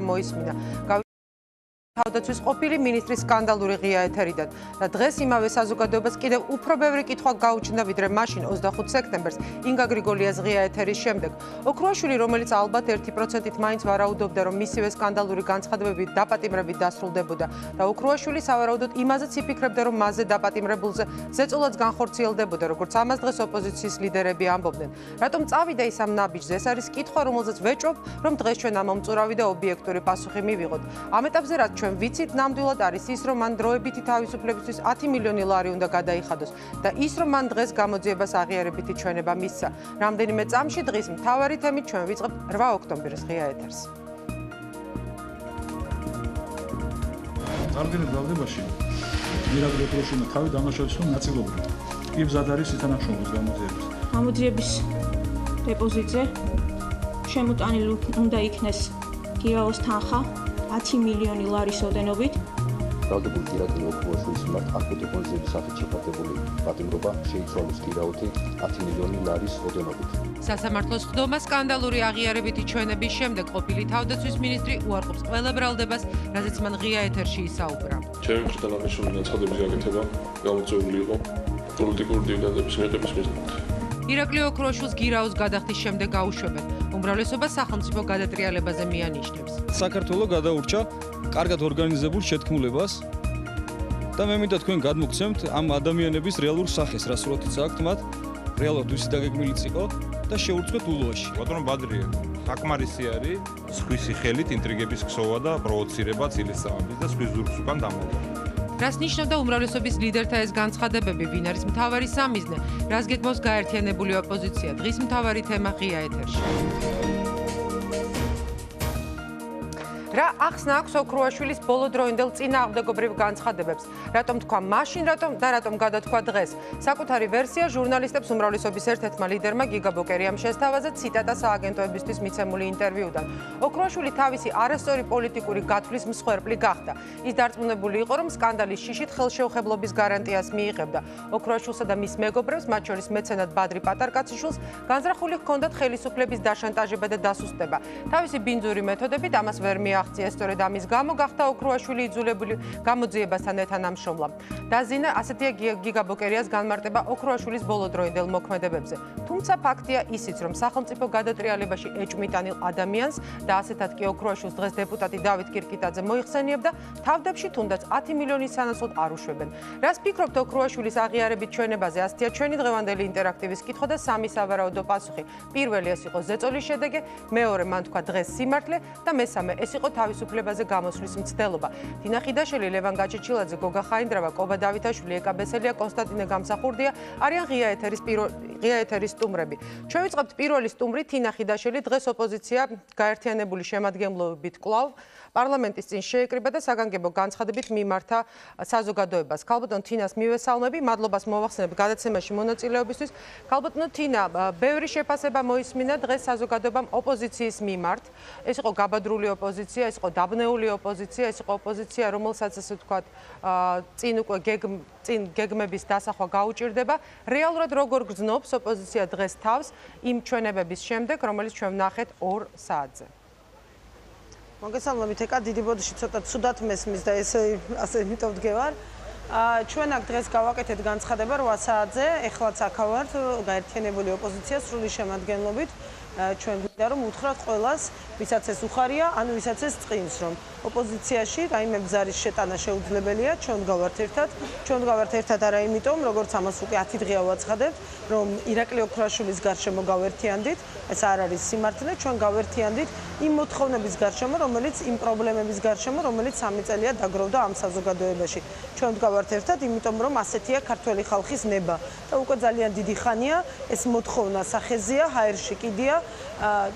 მოისმინა. თავდაცვის ყოფილი მინისტრის სკანდალური ღია ეთერიდან და დღეს იმავე საზოგადოებას კიდევ უფრო ბევრი კითხვა გაუჩნდა ვიდრე მაშინ 25 სექტემბერს ინგა გრიგოლიას ღია ეთერის შემდეგ. ოქრუაშვილი, რომელიც ალბათ 1%-ით მაინც ვარაუდობდა, რომ მისივე სკანდალური განცხადებები დაპატიმრებით დასრულდებოდა და ოქრუაშვილი სავარაუდოდ იმაზეც იფიქრებდა, რომ მასზე დაპატიმრებულზე ზეწოლაც განხორციელდებოდა, როგორც ამას დღეს ოპოზიციის ლიდერები ამბობდნენ. რატომ წავიდა ის ამ ნაბიჯზე? ეს არის კითხვა, რომელზეც ვეჭვობ, რომ დღეს ჩვენ ამომწურავი და ობიექტური პასუხი მივიღოთ. ამ ეტაპზე რაც ჩვენ ვიცით, ნამდვილად არის ის, რომ მან დროებითი თავისუფლებისთვის 10 მილიონი ლარი უნდა გადაიხადოს და ის, რომ მან დღეს გამოძიებას აღიარებითი ჩვენება მისცა. რამდენიმე წამში დღის მთავარი თემით ჩვენ ვიწყებთ 8 ოქტომბრის ღია ეთერს. წარდგენილ ბრალდებაში მირაბი ოქროშვილი თავი დამნაშავეში ნაწილობრივ კი მზად არის ითანამშრომლოს გამოძიების. გამოძიების დეპოზიტზე შემოტანილი უნდა იქნეს გირაოს თანხა 10 მილიონი ლარის ოდენობით. ბრალდებულ ირაკლი ოქროშვილის მიმართ აკუთი ღონისძიების სახით შეფასებული პატიმრობა შეიცვალოს გირაოთი 10 მილიონი ლარის ოდენობით. სასამართლოს ხდომა სკანდალური აღიარებითი ჩვენების შემდეგ ყოფილი თავდაცვის მინისტრი უარყოფს ყველა ბრალდებას, რაზეც მან ღია ეთერში ისაუბრა. ჩემი მხრიდან აღნიშნული განცხადების გაკეთება გამოწვეული იყო პოლიტიკური დივიდენდების მიღების მიზნით. ირაკლი ოქროშვილს გირაოს გადახდის შემდეგ გაუშვებენ. უმრავლესობა სახელმწიფო გადატრიალებაზე მიანიშნებს. საქართველო გადაურჩა კარგად ორგანიზებულ შეთქმულებას და მე მინდა თქვენ გადმოგცემთ ამ ადამიანების რეალურ სახეს, რასრულადაც აქვთ მათ, რეალურად ვისი დაგეგმილიც იყო და შეურწყვეთ ულვაში. ბატონო ბადრიე, საკმარისი არის სხვისი ხელით ინტრიგების ქსოვა და პროვოცირება წილისწამების და სხვის ზურგს უკან დამალვა. რას ნიშნავდა უმრავლესობის ლიდერთა ეს განცხადებები, ვინ არის მთავარი სამიზნე, რას გეგმავს გაერთიანებული ოპოზიცია, დღის მთავარი თემა ღია ეთერში. რა ახსნა აქვს ოქრუაშვილის ბოლოდროინდელ წინააღმდეგობრივ განცხადებებს? რატომ თქვა მაშინ, რატომ გადათქვა დღეს? საკუთარი ვერსია ჟურნალისტებს უმრავლესობის ერთ-ერთმა ლიდერმა გიგა ბოკერიამ შესთავაზა ციტატა სააგენტოებისთვის მიცემული ინტერვიუდან. ოქრუაშვილი თავისი არასწორი პოლიტიკური გათვლის მსხვერპლი გახდა. ის დარწმუნებული იყო, რომ სკანდალის შიშით ხელშეუხებლობის გარანტიას მიიღებდა. ოქრუაშვილსა და მის მეგობრებს, მათ შორის მეცენატ ბადრი პატარკაციშვილს, განზრახული ჰქონდათ ხელისუფლების დაშანტაჟება და დასუსტება. თავისი ბინძური მეთოდებით ამას ვერ მიაღწია. სწორედ ამის გამო გახდა ოქრუაშვილი იძულებული გამოძიებასთან ეთანამშრომლა. დაზინა ასეთია გიგა ბოკერიას განმარტება ოქრუაშვილის ბოლოდროინდელ მოქმედებებზე. თუმცა ფაქტია ისიც, რომ სახელმწიფო გადატრიალებაში ეჭვმიტანილ ადამიანს და ასეთად კი ოქრუაშვილს დღეს დეპუტატი დავით კირკიტაძე მოიხსენიებდა, თავდებში თუნდაც 10 მილიონის სანაცვლოდ არ უშვებენ. რას ფიქრობთ ოქრუაშვილის აღიარებით ჩვენებაზე? ასეთია ჩვენი დღევანდელი ინტერაქტივის კითხვა და სამი სავარაუდო პასუხი. პირველი ეს იყო ზეწოლის შედეგი, მეორე მან თქვა დღეს სიმართლე და მესამე ეს იყო თავისუფლებაზე გამოსვლის მცდელობა. თინა ხიდაშელი, ლევან გაჩეჩილაძე, გოგა ხაინდრავა, კობა დავითაშვილი, ეკა ბესელია, კონსტანტინე გამსახურდია არიან ღია ეთერის სტუმრები. ჩვენ ვიწყებთ პირველი სტუმრი თინა ხიდაშელი. დღეს ოპოზიცია გაერთიანებული შემადგენლობით კვლავ პარლამენტის წინ შეეკრიბა და საგანგებო განცხადებით მიმართა საზოგადოებას. ქალბატონ თინას მივესალმები, მადლობას მოვახსენებ გადაცემაში მონაწილეობისთვის. ქალბატონო თინა, ბევრი შეფასება მოისმინა დღეს საზოგადოებამ ოპოზიციის მიმართ. ეს იყო გაბადრული ოპოზიცია, ეს იყო დაბნეული ოპოზიცია, ეს იყო ოპოზიცია, რომელსაც ასე ვთქვათ, წინ უკვე გეგმების დასახვა გაუჭირდება. რეალურად როგორ გრძნობს ოპოზიცია დღეს თავს იმ ჩვენებების შემდეგ, რომელიც ჩვენ ვნახეთ 2 საათზე? მოგესალმებით, ეკა დიდი ბოდიში ცოტა ცუდად მესმის და ასე იმიტომ ვდგევარ. ჩვენ აქ დღეს გავაკეთეთ განცხადება 8 საათზე, ეხლაც აქ ვართ გაერთიანებული ოპოზიცია სრული შემადგენლობით. ჩვენ გვინდა რომ უთხრათ ყველას, ვისაც ეს უხარია, ანუ ვისაც ეს წყინს, რომ ოპოზიციაში რაიმე ბზარის შეტანა შეუძლებელია, ჩვენ გავართ ერთად არა იმიტომ, როგორც ამას უკვე 10 დღეა ვაცხადებთ, რომ ირაკლი ოქროაშვილის გარშემო გავერთიანდით, ეს არ არის სიმართლე, ჩვენ გავერთიანდით იმ მოთხოვნების გარშემო, რომელიც იმ პრობლემების გარშემო, რომელიც 3 წელია დაგროვდა ამ საზოგადოებაში. ჩვენ გავართ ერთად, იმიტომ რომ ასეთია ქართველი ხალხის ნება და უკვე ძალიან დიდი ხანია ეს მოთხოვნა სახეზეა, ჰაერში კიდია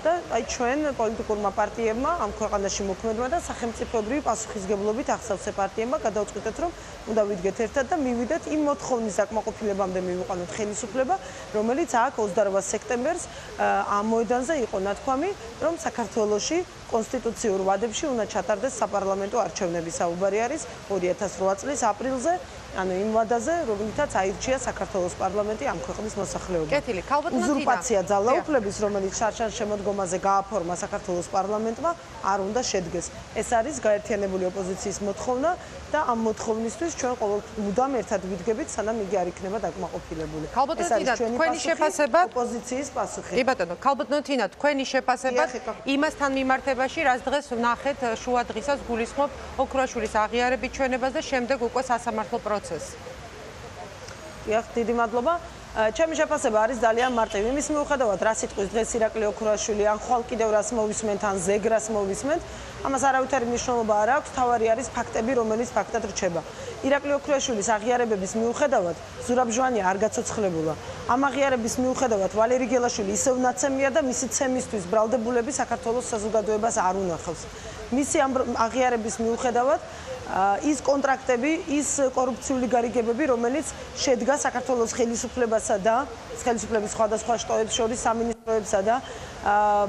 და აი ჩვენ პოლიტიკურმა პარტიებმა ამ ქვეყანაში მოქმედმა და სახელმწიფოებრივი პასუხისგებლობით ახსავსე პარტიებმა გადავწყვიტეთ, რომ უნდა ვიდგეთ ერთად და მივიდეთ იმ მოთხოვნის აკმაყოფილებამდე მივიყვანოთ ხელისუფლება, რომელიც აქ 28 სექტემბერს ამ მოედანზე იყო ნათქვამი, რომ საქართველოში კონსტიტუციურ ვადებში უნდა ჩატარდეს საპარლამენტო არჩევნები. საუბარი არის 2008 წლის აპრილზე ანუ იმ ვადაზე, რომელთაც აირჩია საქართველოს პარლამენტი ამ ქვეყნის მოსახლეობა. კეთილი, ქალბატონო თინა. უზურპაცია ძალაუფლების, რომელიც შარშან-შემოდგომაზე გააფორმა საქართველოს პარლამენტმა, არ უნდა შედგეს. ეს არის გაერთიანებული ოპოზიციის მოთხოვნა და ამ მოთხოვნისთვის ჩვენ მუდამ ერთად ვიდგებით, სანამ იგი არ იქნება დაკმაყოფილებული. ქალბატონო თინა, თქვენი შეფასებად ოპოზიციის პასუხი. კი ბატონო, ქალბატონო თინა, თქვენი შეფასებად იმასთან მიმართებაში, რაც დღეს ვნახეთ შუა დღისას გულისხმობ ოქროაშვილის აღიარებით ჩვენებას და შემდეგ უკვე სასამართლო პროცესს. დიახ, დიდი მადლობა. ჩემი შეფასება არის ძალიან მარტივი. იმის მიუხედავად, რა სიტყვის დღეს ირაკლი ოქროაშვილი ან ხვალ კიდევ რას მოვისმენთ, ან ზეგრას მოვისმენთ, ამას არავითარი მნიშვნელობა არ აქვს, თავარი არის ფაქტები, რომელიც ფაქტად რჩება. ირაკლი ოქროაშვილის აღიარებების მიუხედავად, ზურაბ ჟვანია არ გაცოცხლებულა. ამ აღიარების მიუხედავად, ვალერი გელაშვილი ისევ ნაცემია და მისი ცემისთვის ბრალდებულები საქართველოს საზოგადოებას არ უნახავს. მისი ამ აღიარების მიუხედავად ის კონტრაქტები, ის კორუფციული გარიგებები, რომელიც შედგა საქართველოს ხელისუფლებასა და ხელისუფლების სხვადასხვა შტოებს შორის, სამინისტროებსა და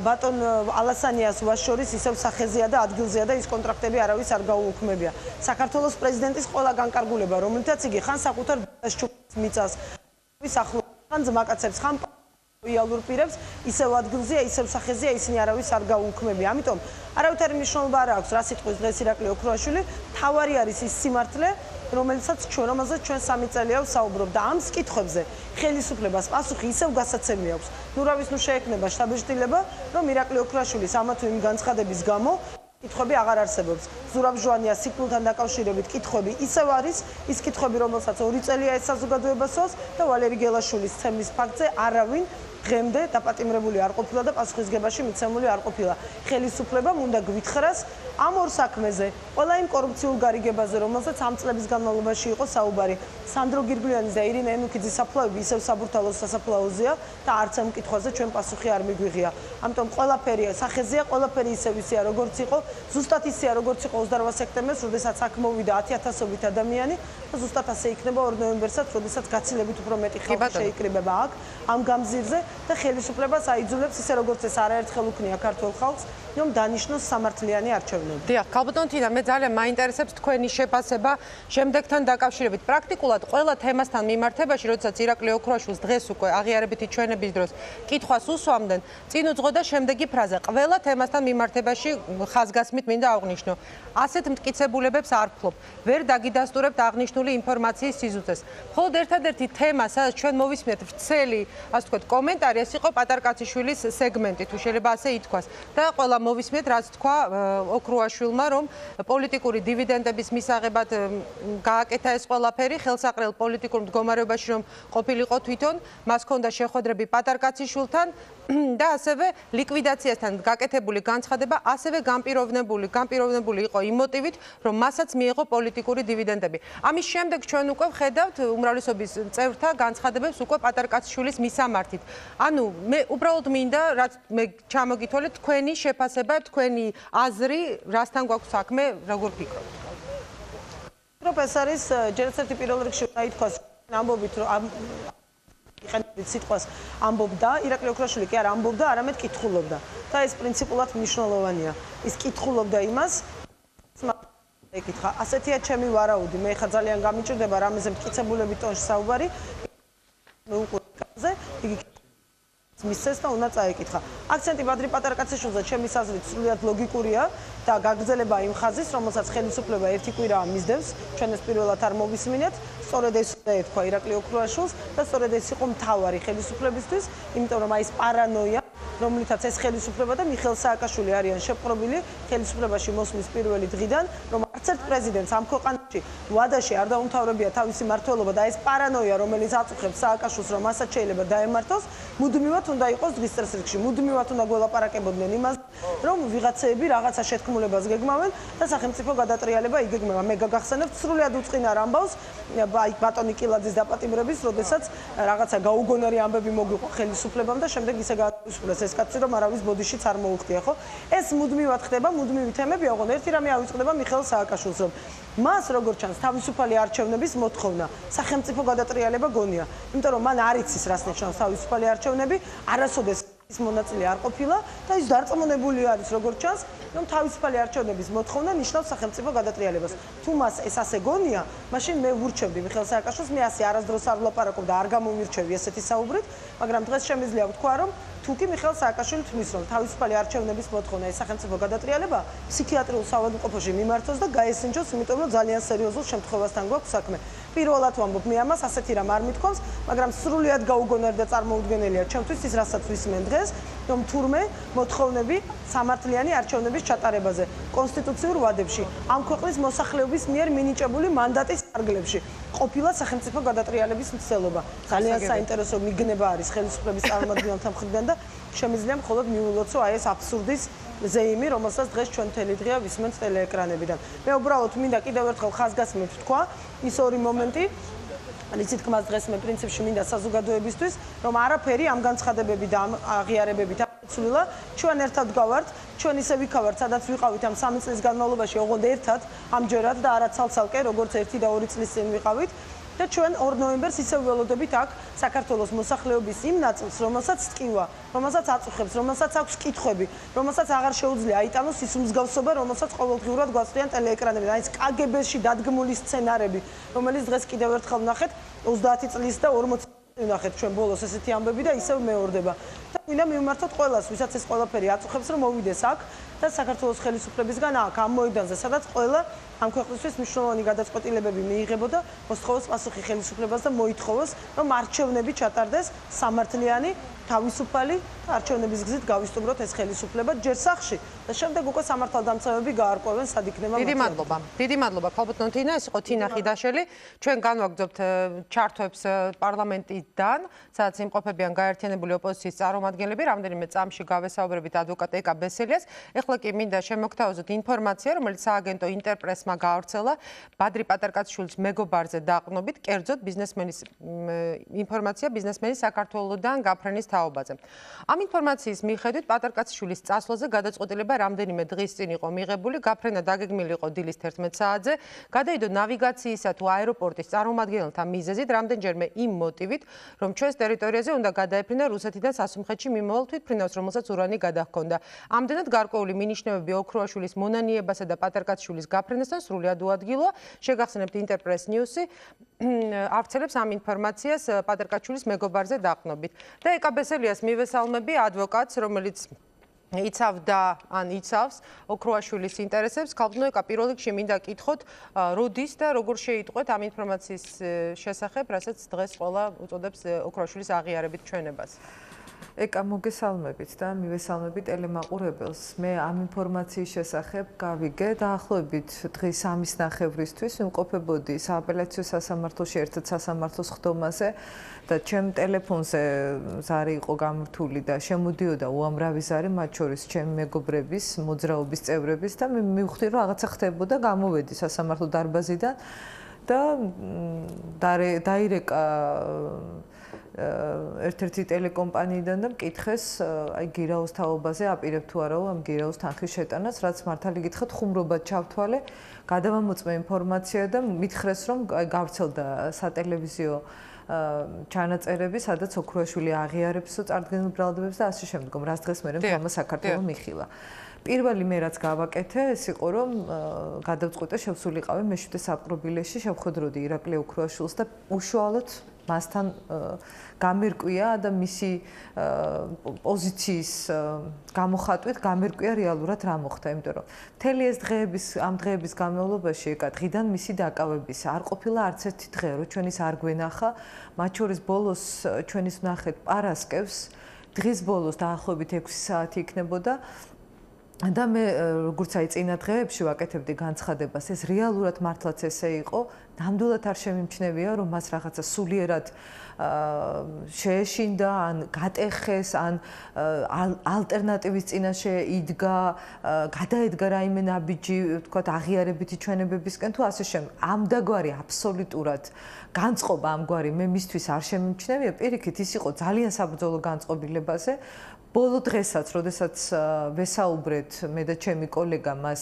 ბატონ ალასანიას ვას შორის ისევ სახეზეა და ადგილზეა და ის კონტრაქტები არავის არ გაუუქმებია. საქართველოს პრეზიდენტის ყველა განკარგულება, რომელთაც იგი ხან საკუთარ მიწას ხან ძმაკაცებს, ხან რეალურ პირებს ისევ ადგილზეა, ისევ სახეზეა, ისინი არავის არ გაუუქმებია. ამიტომ არავითარი მნიშვნელობა არ აქვს, რა სიტყვის დღეს ირაკლი ოქროაშვილი, თავარი არის ის სიმართლე, რომელსაც რომელზეც ჩვენ 3 წელია ვსაუბრობ და ამ კითხვებზე ხელისუფლებას პასუხი ისევ გასაცემი აქვს. ნუ რა ვის ნუ შეექმნება შთაბეჭდილება, რომ ირაკლი ოქროაშვილის ამა თუ იმ განცხადების გამო კითხვები აღარ არსებობს. ზურაბ ჟვანიას სიკვდილთან დაკავშირებით კითხვები ისევ არის, ის კითხვები, რომელსაც 2 წელია ეს საზოგადოება სვავს და ვალერი გელაშვილის ცემის ფაქტზე არავინ დღემდე დაპატიმრებული არ ყოფილა და პასუხისგებაში მიცემული არ ყოფილა. ხელისუფლებამ უნდა გვითხრას ამ ორ საქმეზე, ყველა იმ კორუფციულ გარიგებაზე, რომელსაც ამ წლების განმავლობაში იყო საუბარი. სანდრო გირგვლიანის და ირინა ენუქიძის საფლავები ისევ საბურთალოს სასაფლაოზეა და არც ამ კითხვაზე ჩვენ პასუხი არ მიგვიღია. ამიტომ ყველაფერი სახეზეა, ყველაფერი ისევ ისეა, როგორც იყო, ზუსტად ისეა, როგორც იყო 28 სექტემბერს, როდესაც აქ მოვიდა 10,000-ობით ადამიანი და ზუსტად ასე იქნება 2 ნოემბერსაც, როდესაც გაცილებით უფრო მეტი ხალხი შეიკრიბება აქ ამ გამზირზე და ხელისუფლებას აიძულებს ისე როგორც ეს არაერთხელ უქნია ქართულ ხალხს, რომ დანიშნოს სამართლიანი არჩევნები. დიახ, ქალბატონო თინა, მე ძალიან მაინტერესებს თქვენი შეფასება შემდეგთან დაკავშირებით. პრაქტიკულად ყველა თემასთან მიმართებაში, როდესაც ირაკლი ოქროაშვილს დღეს უკვე აღიარებითი ჩვენების დროს კითხვას უსვამდნენ, წინ უძღოდა შემდეგი ფრაზა: ყველა თემასთან მიმართებაში ხაზგასმით მინდა აღვნიშნო. ასეთ მტკიცებულებებს არ ვფლობ. ვერ დაგიდასტურებთ აღნიშნული ინფორმაციის სიზუსტეს. მხოლოდ ერთადერთი თემა, სადაც ჩვენ მოვისმენთ ვრცელი, ასე ვთქვათ, კომენტარი, ეს იყო პატარკაციშვილის სეგმენტი, თუ შეიძლება ასე ითქვას. და ყველა მოვისმენთ, რაც თქვა ოქროაშვილმა, რომ პოლიტიკური დივიდენდების მისაღებად გააკეთა ეს ყველაფერი, ხელსაყრელ პოლიტიკურ მდგომარეობაში რომ ყოფილიყო თვითონ, მას ჰქონდა შეხვედრები პატარკაციშვილთან და ასევე ლიკვიდაციასთან გაკეთებული განცხადება ასევე განპირობებული იყო იმ მოტივით, რომ მასაც მიიღო პოლიტიკური დივიდენდები. ამის შემდეგ ჩვენ უკვე ვხედავთ უმრავლესობის წევრთა განცხადებებს უკვე პატარკაციშვილის მისამართით. ანუ მე უბრალოდ მინდა, რაც მე ჩამოგითვალეთ, თქვენი შეფასება, თქვენი აზრი, რასთან გვაქვს საქმე, როგორ ფიქრობთ? ეს არის ჯერ ერთი პირველ რიგში უნდა ითქვას ამბობით, რომ იყენებით სიტყვას ამბობდა, ირაკლი ოქროაშვილი კი არ ამბობდა, არამედ კითხულობდა. და ეს პრინციპულად მნიშვნელოვანია. ის კითხულობდა იმას, ეკითხა, ასეთია ჩემი ვარაუდი, მე ხა ძალიან გამიჭირდება რამეზე მტკიცებულებით ტონში საუბარი. მე უკვე კაზე, იგი მისცეს და უნდა წაეკითხა. აქცენტი ბადრი პატარკაციშვილზე ჩემის აზრით სრულიად ლოგიკურია და გაგრძელება იმ ხაზის, რომელსაც ხელისუფლება ერთი კვირაა მისდევს, ჩვენ ეს პირველად არ მოვისმინეთ, სწორედ ეს უნდა ეთქვა ირაკლი ოქროაშვილს და სწორედ ეს იყო მთავარი ხელისუფლებისთვის, იმიტომ რომ აი ეს პარანოია, რომლითაც ეს ხელისუფლება და მიხეილ სააკაშვილი არიან შეპყრობილი ხელისუფლებაში მოსვლის პირველი დღიდან, რომ არც ერთ პრეზიდენტს ამ ქვეყანაში ვადაში არ დაუმთავრებია თავისი მმართველობა და ეს პარანოია, რომელიც აწუხებს სააკაშვილს, რომ მასაც შეიძლება დაემართოს, მუდმივად უნდა იყოს დღის წესრიგში, მუდმივად უნდა გველაპარაკებოდნენ იმას, რომ ვიღაცეები რაღაცა შეთქმულებას გეგმავენ და სახელმწიფო გადატრიალება იგეგმება. მე გაგახსენებთ სრულიად უწყინარ ამბავს ბატონი კილაძის დაპატიმრების, როდესაც რაღაცა გაუგონარი ამბები მოგვიყვა ხელისუფლებამ და შემდეგ ისე გაათავისუფლეს ეს კაცი, რომ არავის ბოდიშიც არ მოუხდია, ხო? ეს მუდმივად ხდება, მუდმივი თემები, ოღონდ ერთი რამე ავიწყდება მიხეილ სააკაშვილს, რომ მას როგორც ჩანს თავისუფალი არჩევნების მოთხოვნა, სახელმწიფო გადატრიალება გონია, იმიტომ რომ მან არ იცის რას ნიშნავს თავისუფალი არჩევნები, არასოდეს მონაწილე არ ყოფილა და ის დარწმუნებული არის როგორც ჩანს, რომ თავისუფალი არჩევნების მოთხოვნა ნიშნავს სახელმწიფო გადატრიალებას. თუ მას ეს ასე გონია, მაშინ მე ვურჩევდი მიხეილ სააკაშვილს, მე ასე არასდროს არ ვლაპარაკობ და არ გამომირჩევი ესეთი საუბრით, მაგრამ დღეს შემიძლია ვთქვა, რომ თუ კი მიხეილ სააკაშვილი თვლის, რომ თავისუფალი არჩევნების მოთხოვნა ეს სახელმწიფო გადატრიალება ფსიქიატრიულ საავადმყოფოში მიმართოს და გაესინჯოს, იმიტომ რომ ძალიან სერიოზულ შემთხვევასთან გვაქვს საქმე. პირველად ვამბობ, მე ამას ასეთი რამ არ მithქვამს, მაგრამ სრულიად გაუგონარი და წარმოუდგენელია ჩემთვის ის, რასაც ვისმენ დღეს, რომ თურმე მოთხოვნები სამართლიანი არჩევნების ჩატარებაზე კონსტიტუციურ ვადებში, ამ ქვეყნის მოსახლეობის მიერ მინიჭებული მანდატის ფარგლებში ყოფილა სახელმწიფო გადატრიალების მცდელობა. ძალიან საინტერესო მიგნება არის ხელისუფლების წარმომადგენელთა მხრიდან და შემიძლია მხოლოდ მივულოცო აი ეს აბსურდის ზეიმი, რომელსაც დღეს ჩვენ მთელი დღეა ვისმენთ ტელეეკრანებიდან. მე უბრალოდ მინდა კიდევ ერთხელ ხაზგასმით ვთქვა ის ორი მომენტი, რითიც თქმას დღეს მე პრინციპში მინდა საზოგადოებისთვის, რომ არაფერი ამ განცხადებები და ამ აღიარებებით არ ცვლილა. ჩვენ ერთად გავართ, ჩვენ ისე ვიქავართ, სადაც ვიყავით ამ 3 წლის განმავლობაში, ოღონდ ერთად, ამჯერად და არა ცალ-ცალკე, როგორც 1 და 2 წლის წინ ვიყავით. და ჩვენ 2 ნოემბერს ისევ ველოდებით აქ საქართველოს მოსახლეობის იმ ნაწილს, რომელსაც ტკივა, რომელსაც აწუხებს, რომელსაც აქვს კითხვები, რომელსაც აღარ შეუძლია აიტანოს ის უმსგავსობა, რომელსაც ყოველდღიურად გვაწვდიან ტელეეკრანები. აი ეს კგბ-ში დადგმული სცენარები, რომელიც დღეს კიდევ ერთხელ ვნახეთ 30 წლის და 40 ვნახეთ ჩვენ ბოლოს ესეთი ამბები და ისევ მეორდება. და მინდა მივმართოთ ყველას, ვისაც ეს ყველაფერი აწუხებს, რომ მოვიდეს აქ და საქართველოს ხელისუფლებისგან აქ ამ მოედანზე, სადაც ყველა ამ ქვეყნისთვის მნიშვნელოვანი გადაწყვეტილებები მიიღებოდა, მოსთხოვოს პასუხი ხელისუფლებას და მოითხოვოს, რომ არჩევნები ჩატარდეს სამართლიანი, თავისუფალი არჩევნების გზით გავისტუმროთ ეს ხელისუფლება ჯერ სახში და შემდეგ უკვე სამართალდამცავები გაარკვევენ სად იქნება. დიდი მადლობა. დიდი მადლობა. ქალბატონ თინა, ეს იყო თინა ხიდაშელი. ჩვენ განვაგრძობთ ჩართვებს პარლამენტიდან, სადაც იმყოფებიან გაერთიანებული ოპოზიციის წარმომადგენლები, რამდენიმე წამში გავესაუბრებით ადვოკატ ეკა ბესელიას. ეხლა კი მინდა შემოგთავაზოთ ინფორმაცია, რომელიც სააგენტო ინტერპრესმა გაავრცელა ბადრი პატარკაციშვილის მეგობარზე დაყრდნობით, კერძოდ ბიზნესმენის ინფორმაცია ბიზნესმენის საქართველოსდან გაფრენის თაობაზე. ამ ინფორმაციის მიხედვით პატარკაციშვილის წასვლაზე გადაწყვეტილება რამდენიმე დღის წინ იყო მიღებული, გაფრენა დაგეგმილი იყო დილის 11 საათზე, გადაიდო ნავიგაციისა თუ აეროპორტის წარმომადგენელთა მიზეზით, რამდენჯერმე იმ მოტივით, რომ ჩვენს ტერიტორიაზე უნდა გადაეფრინა რუსეთიდან სასუმხეთში მიმავალ თვითმფრინავს, რომელსაც ურანი გადაჰქონდა. ამდენად გარკვეული მინიშნებები ოქროაშვილის მონანიებასა და პატარკაციშვილის გაფრენასთან სრულიად უადგილოა. შეგახსენებთ ინტერპრეს ნიუსი ავრცელებს ამ ინფორმაციას პატარკაციშვილის მეგობარზე დაყრდნობით. და ეკა ბესელიას მივესალმები, ადვოკატს, რომელიც იცავდა ან იცავს ოქროაშვილის ინტერესებს. ქალბატონო ეკა, პირველ რიგში მინდა კითხოთ, როდის და როგორ შეიტყვეთ ამ ინფორმაციის შესახებ, რასაც დღეს ყველა უწოდებს ოქროაშვილის აღიარებით ჩვენებას. ეკა, მოგესალმებით და მივესალმები ტელემაყურებელს. მე ამ ინფორმაციის შესახებ გავიგე დაახლოებით დღის 3:30-ისთვის ვიმყოფებოდი სააპელაციო სასამართლოში ერთ სასამართლოს ხდომაზე და ჩემ ტელეფონზე ზარი იყო გამრთული და შემოდიოდა უამრავი ზარი, მათ შორის ჩემი მეგობრების, მოძრაობის წევრების და მე მივხვდი რომ რაღაცა ხდებოდა, გამოვედი სასამართლო დარბაზიდან და დაირეკა ერთ-ერთი ტელეკომპანიიდან და მკითხეს აი გირაოს თაობაზე აპირებ თუ არა ამ გირაოს თანხის შეტანას, რაც მართალი გითხრათ ხუმრობად ჩავთვალე, გადავამოწმე ინფორმაცია და მითხრეს რომ აი გავრცელდა სატელევიზიო ჩანაწერები, სადაც ოქროაშვილი აღიარებს წარდგენილ ბრალდებებს და ასე შემდგომ, რაც დღეს მე მთელმა საქართველოს მიხილა. პირველი მე რაც გავაკეთე, ეს იყო რომ გადავწყვიტე შევსულიყავი მე-7 საპყრობილეში, შევხვედროდი ირაკლი ოქროაშვილს და უშუალოდ მასთან გამერკვია და მისი პოზიციის გამოხატვით გამერკვია რეალურად რა მოხდა, იმიტომ რომ მთელი ეს ამ დღეების განმავლობაში ეკა დღიდან მისი დაკავების არ ყოფილა არც ერთი დღე, რომ ჩვენის არ გვენახა, მათ შორის ბოლოს ჩვენის ვნახეთ პარასკევს, დღის ბოლოს დაახლოებით 6 საათი იქნებოდა და მე როგორც აი წინა დღეებში ვაკეთებდი განცხადებას, ეს რეალურად მართლაც ესე იყო, ნამდვილად არ შემიმჩნევია, რომ მას რაღაცა სულიერად შეეშინდა, ან გატეხეს, ან ალტერნატივის წინაშე იდგა, გადაედგა რაიმე ნაბიჯი, ვთქვათ, აღიარებითი ჩვენებებისკენ თუ ასე შემდეგ. ამდაგვარი აბსოლუტურად განწყობა ამგვარი მე მისთვის არ შემიმჩნევია, პირიქით ის იყო ძალიან საბრძოლო განწყობილებაზე. ბოლო დღესაც, როდესაც ვესაუბრეთ მე და ჩემი კოლეგა მას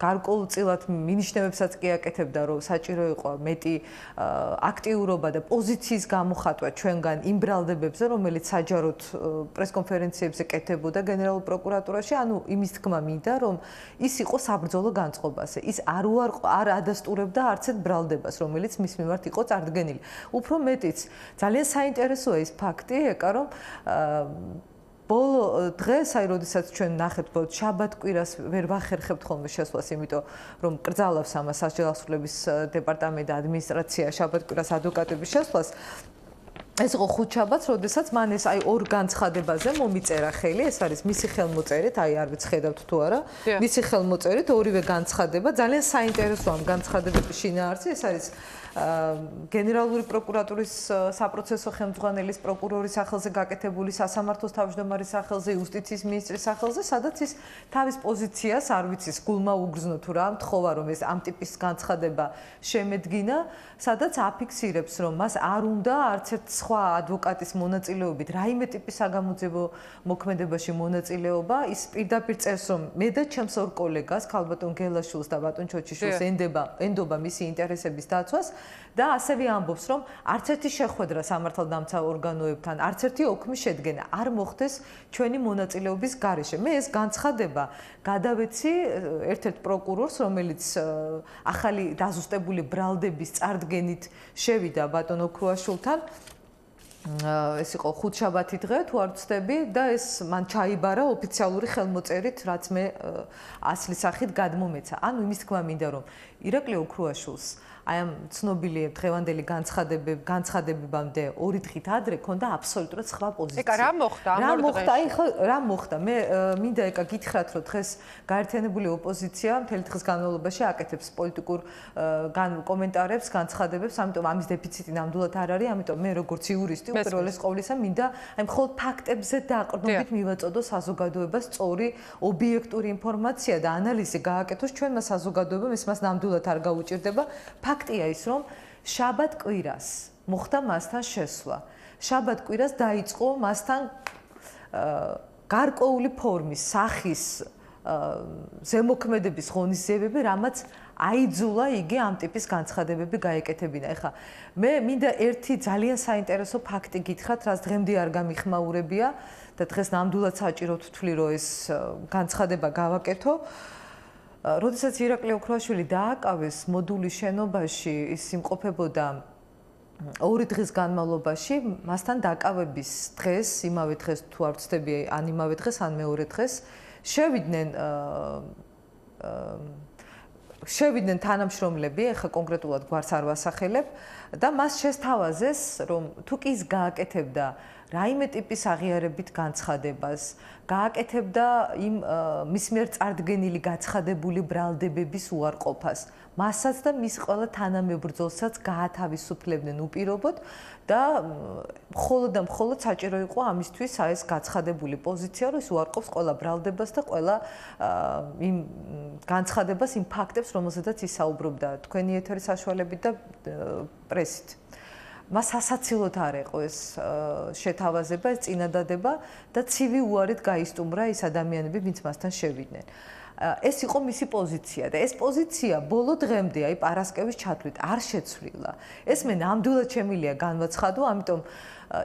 გარკვეულწილად მინიშნებებსაც კი აკეთებდა, რომ საჭირო იყო მეტი აქტიურობა და პოზიციის გამოხატვა ჩვენგან იმ ბრალდებებზე, რომელიც საჯაროდ პრესკონფერენციებზე კეთებოდა გენერალურ პროკურატურაში, ანუ იმის თქმა მინდა, რომ ის იყო საბრძოლო განწყობაზე. ის არ ადასტურებდა არც ერთ ბრალდებას, რომელიც მის მიმართ იყო წარდგენილი. უფრო მეტიც, ძალიან საინტერესოა ის ფაქტი, ეკა, რომ ბოლო დღეს, აი, როდესაც ჩვენ ნახეთ ბოლო შაბათ-კვირას ვერ ვახერხებთ ხოლმე შესვლას, იმიტომ რომ კრძალავს ამას სასჯელ ასრულების დეპარტამენტი და ადმინისტრაცია შაბათ-კვირას ადვოკატების შესვლას. ეს იყო ხუთშაბათს, როდესაც მან ეს აი ორ განცხადებაზე მომიწერა ხელი, ეს არის მისი ხელმოწერით, აი არ ვიცი ხედავთ თუ არა, მისი ხელმოწერით ორივე განცხადება, ძალიან საინტერესოა ამ განცხადებების შინაარსი, ეს არის გენერალური პროკურატურის საპროცესო ხელმძღვანელის პროკურორის სახელზე გაკეთებული სასამართლოს თავმჯდომარის სახელზე, იუსტიციის მინისტრის სახელზე, სადაც ის თავის პოზიციას არ ვიცი, გულმა უგრძნო თუ რა, მთხოვა რომ ეს ამ ტიპის განცხადება შემედგინა, სადაც აფიქსირებს რომ მას არ უნდა არც ერთ სხვა ადვოკატის მონაწილეობით რაიმე ტიპის საგამოძიებო მოქმედებაში მონაწილეობა, ის პირდაპირ წერს რომ მე და ჩემს ორ კოლეგას, ქალბატონ გელაშვილს და ბატონ ჩოჩიშვილს ენდობა მისი ინტერესების დაცვას და ასევე ამბობს რომ არც ერთი შეხვედრა სამართალდამცავ ორგანოებთან, არც ერთი ოქმის შედგენა არ მოხდეს ჩვენი მონაწილეობის გარეშე. მე ეს განცხადება გადავეცი ერთ-ერთ პროკურორს, რომელიც ახალი დაზუსტებული ბრალდების წარდგენით შევიდა ბატონ ოქრუაშვილთან. ეს იყო ხუთშაბათი დღე, თუ არ ვცდები და ეს მან ჩაიბარა ოფიციალური ხელმოწერით, რაც მე ასლის სახით გადმომეცა. ანუ იმის თქმა მინდა რომ ირაკლი ოქრუაშვილს აი ამ ცნობილი დღევანდელი განცხადებებამდე ორი დღით ადრე ქონდა აბსოლუტურად სხვა პოზიცია. ეკა რა მოხდა ამ ორ დღეში? აი ხო რა მოხდა? მე მინდა ეკა გითხრათ რომ დღეს გაერთიანებული ოპოზიცია მთელი დღის განმავლობაში აკეთებს პოლიტიკურ კომენტარებს, განცხადებებს, ამიტომ ამის დეფიციტი ნამდვილად არ არის, ამიტომ მე როგორც იურისტი უპირველეს ყოვლისა მინდა აი მხოლოდ ფაქტებზე დაყრდნობით მივაწოდო საზოგადოებას სწორი ობიექტური ინფორმაცია და ანალიზი გააკეთოს ჩვენმა საზოგადოებამ, ეს მას ნამდვილად არ გაუჭირდება. ფაქტია ის, რომ შაბათ-კვირას მოხდა მასთან შესვლა. შაბათ-კვირას დაიწყო მასთან გარკვეული ფორმის, სახის ზემოქმედების ღონისძიებები, რამაც აიძულა იგი ამ ტიპის განცხადებები გაეკეთებინა. ეხლა მე მინდა ერთი ძალიან საინტერესო ფაქტი გითხრათ, რაც დღემდე არ გამიხმაურებია და დღეს ნამდვილად საჭიროდ ვთვლი, რომ ეს განცხადება გავაკეთო. როდესაც ირაკლი ოქრუაშვილი დააკავეს მოდულის შენობაში, ის იმყოფებოდა ორი დღის განმავლობაში, მასთან დაკავების დღეს, იმავე დღეს თუ არ ვცდები, ან იმავე დღეს, ან მეორე დღეს, შევიდნენ თანამშრომლები, ეხლა კონკრეტულად გვარს არ ვასახელებ და მას შესთავაზეს, რომ თუ კი ის გააკეთებდა რაიმე ტიპის აღიარებით განცხადებას, გააკეთებდა იმ მის მიერ წარდგენილი გაცხადებული ბრალდებების უარყოფას, მასაც და მის ყველა თანამებრძოლსაც გაათავისუფლებდნენ უპირობოდ და მხოლოდ და მხოლოდ საჭირო იყო ამისთვის ეს გაცხადებული პოზიცია, რომ ის უარყოფს ყველა ბრალდებას და ყველა იმ განცხადებას, იმ ფაქტებს, რომელზედაც ისაუბრობდა თქვენი ეთერის საშუალებით და პრესით. მას ასაცილოდ არ იყო ეს შეთავაზება, ეს წინადადება და ცივი უარით გაისტუმრა ის ადამიანები, ვინც მასთან შევიდნენ. ეს იყო მისი პოზიცია და ეს პოზიცია ბოლო დღემდე, აი პარასკევის ჩათვლით, არ შეცვლილა. ეს მე ნამდვილად შემიძლია განვაცხადო, ამიტომ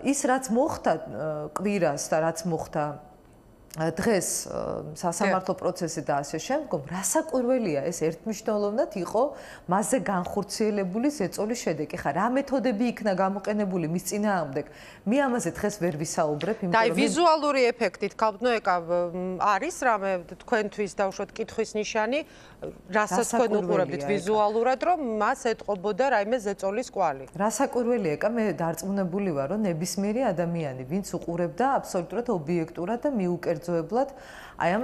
ის რაც მოხდა კვირას და რაც მოხდა დღეს სასამართლო პროცესი და ასე შემდგომ, რასაკვირველია ეს ერთმნიშვნელოვნად იყო მასზე განხორციელებული ზეწოლის შედეგი. ხა რა მეთოდები იქნა გამოყენებული მის წინააღმდეგ? მე ამაზე დღეს ვერ ვისაუბრებ, იმიტომ რომ ვიზუალური ეფექტით ქალბატონო ეკა არის რამე თქვენთვის დაუშვათ კითხვის ნიშანი, რასაც თქვენ უყურებთ ვიზუალურად, რომ მას ეტყობოდა რაიმე ზეწოლის კვალი. რასაკვირველია ეკა, მე დარწმუნებული ვარ, რომ ნებისმიერი ადამიანი, ვინც უყურებდა აბსოლუტურად ობიექტურად და მიუკერძოებლად აი ამ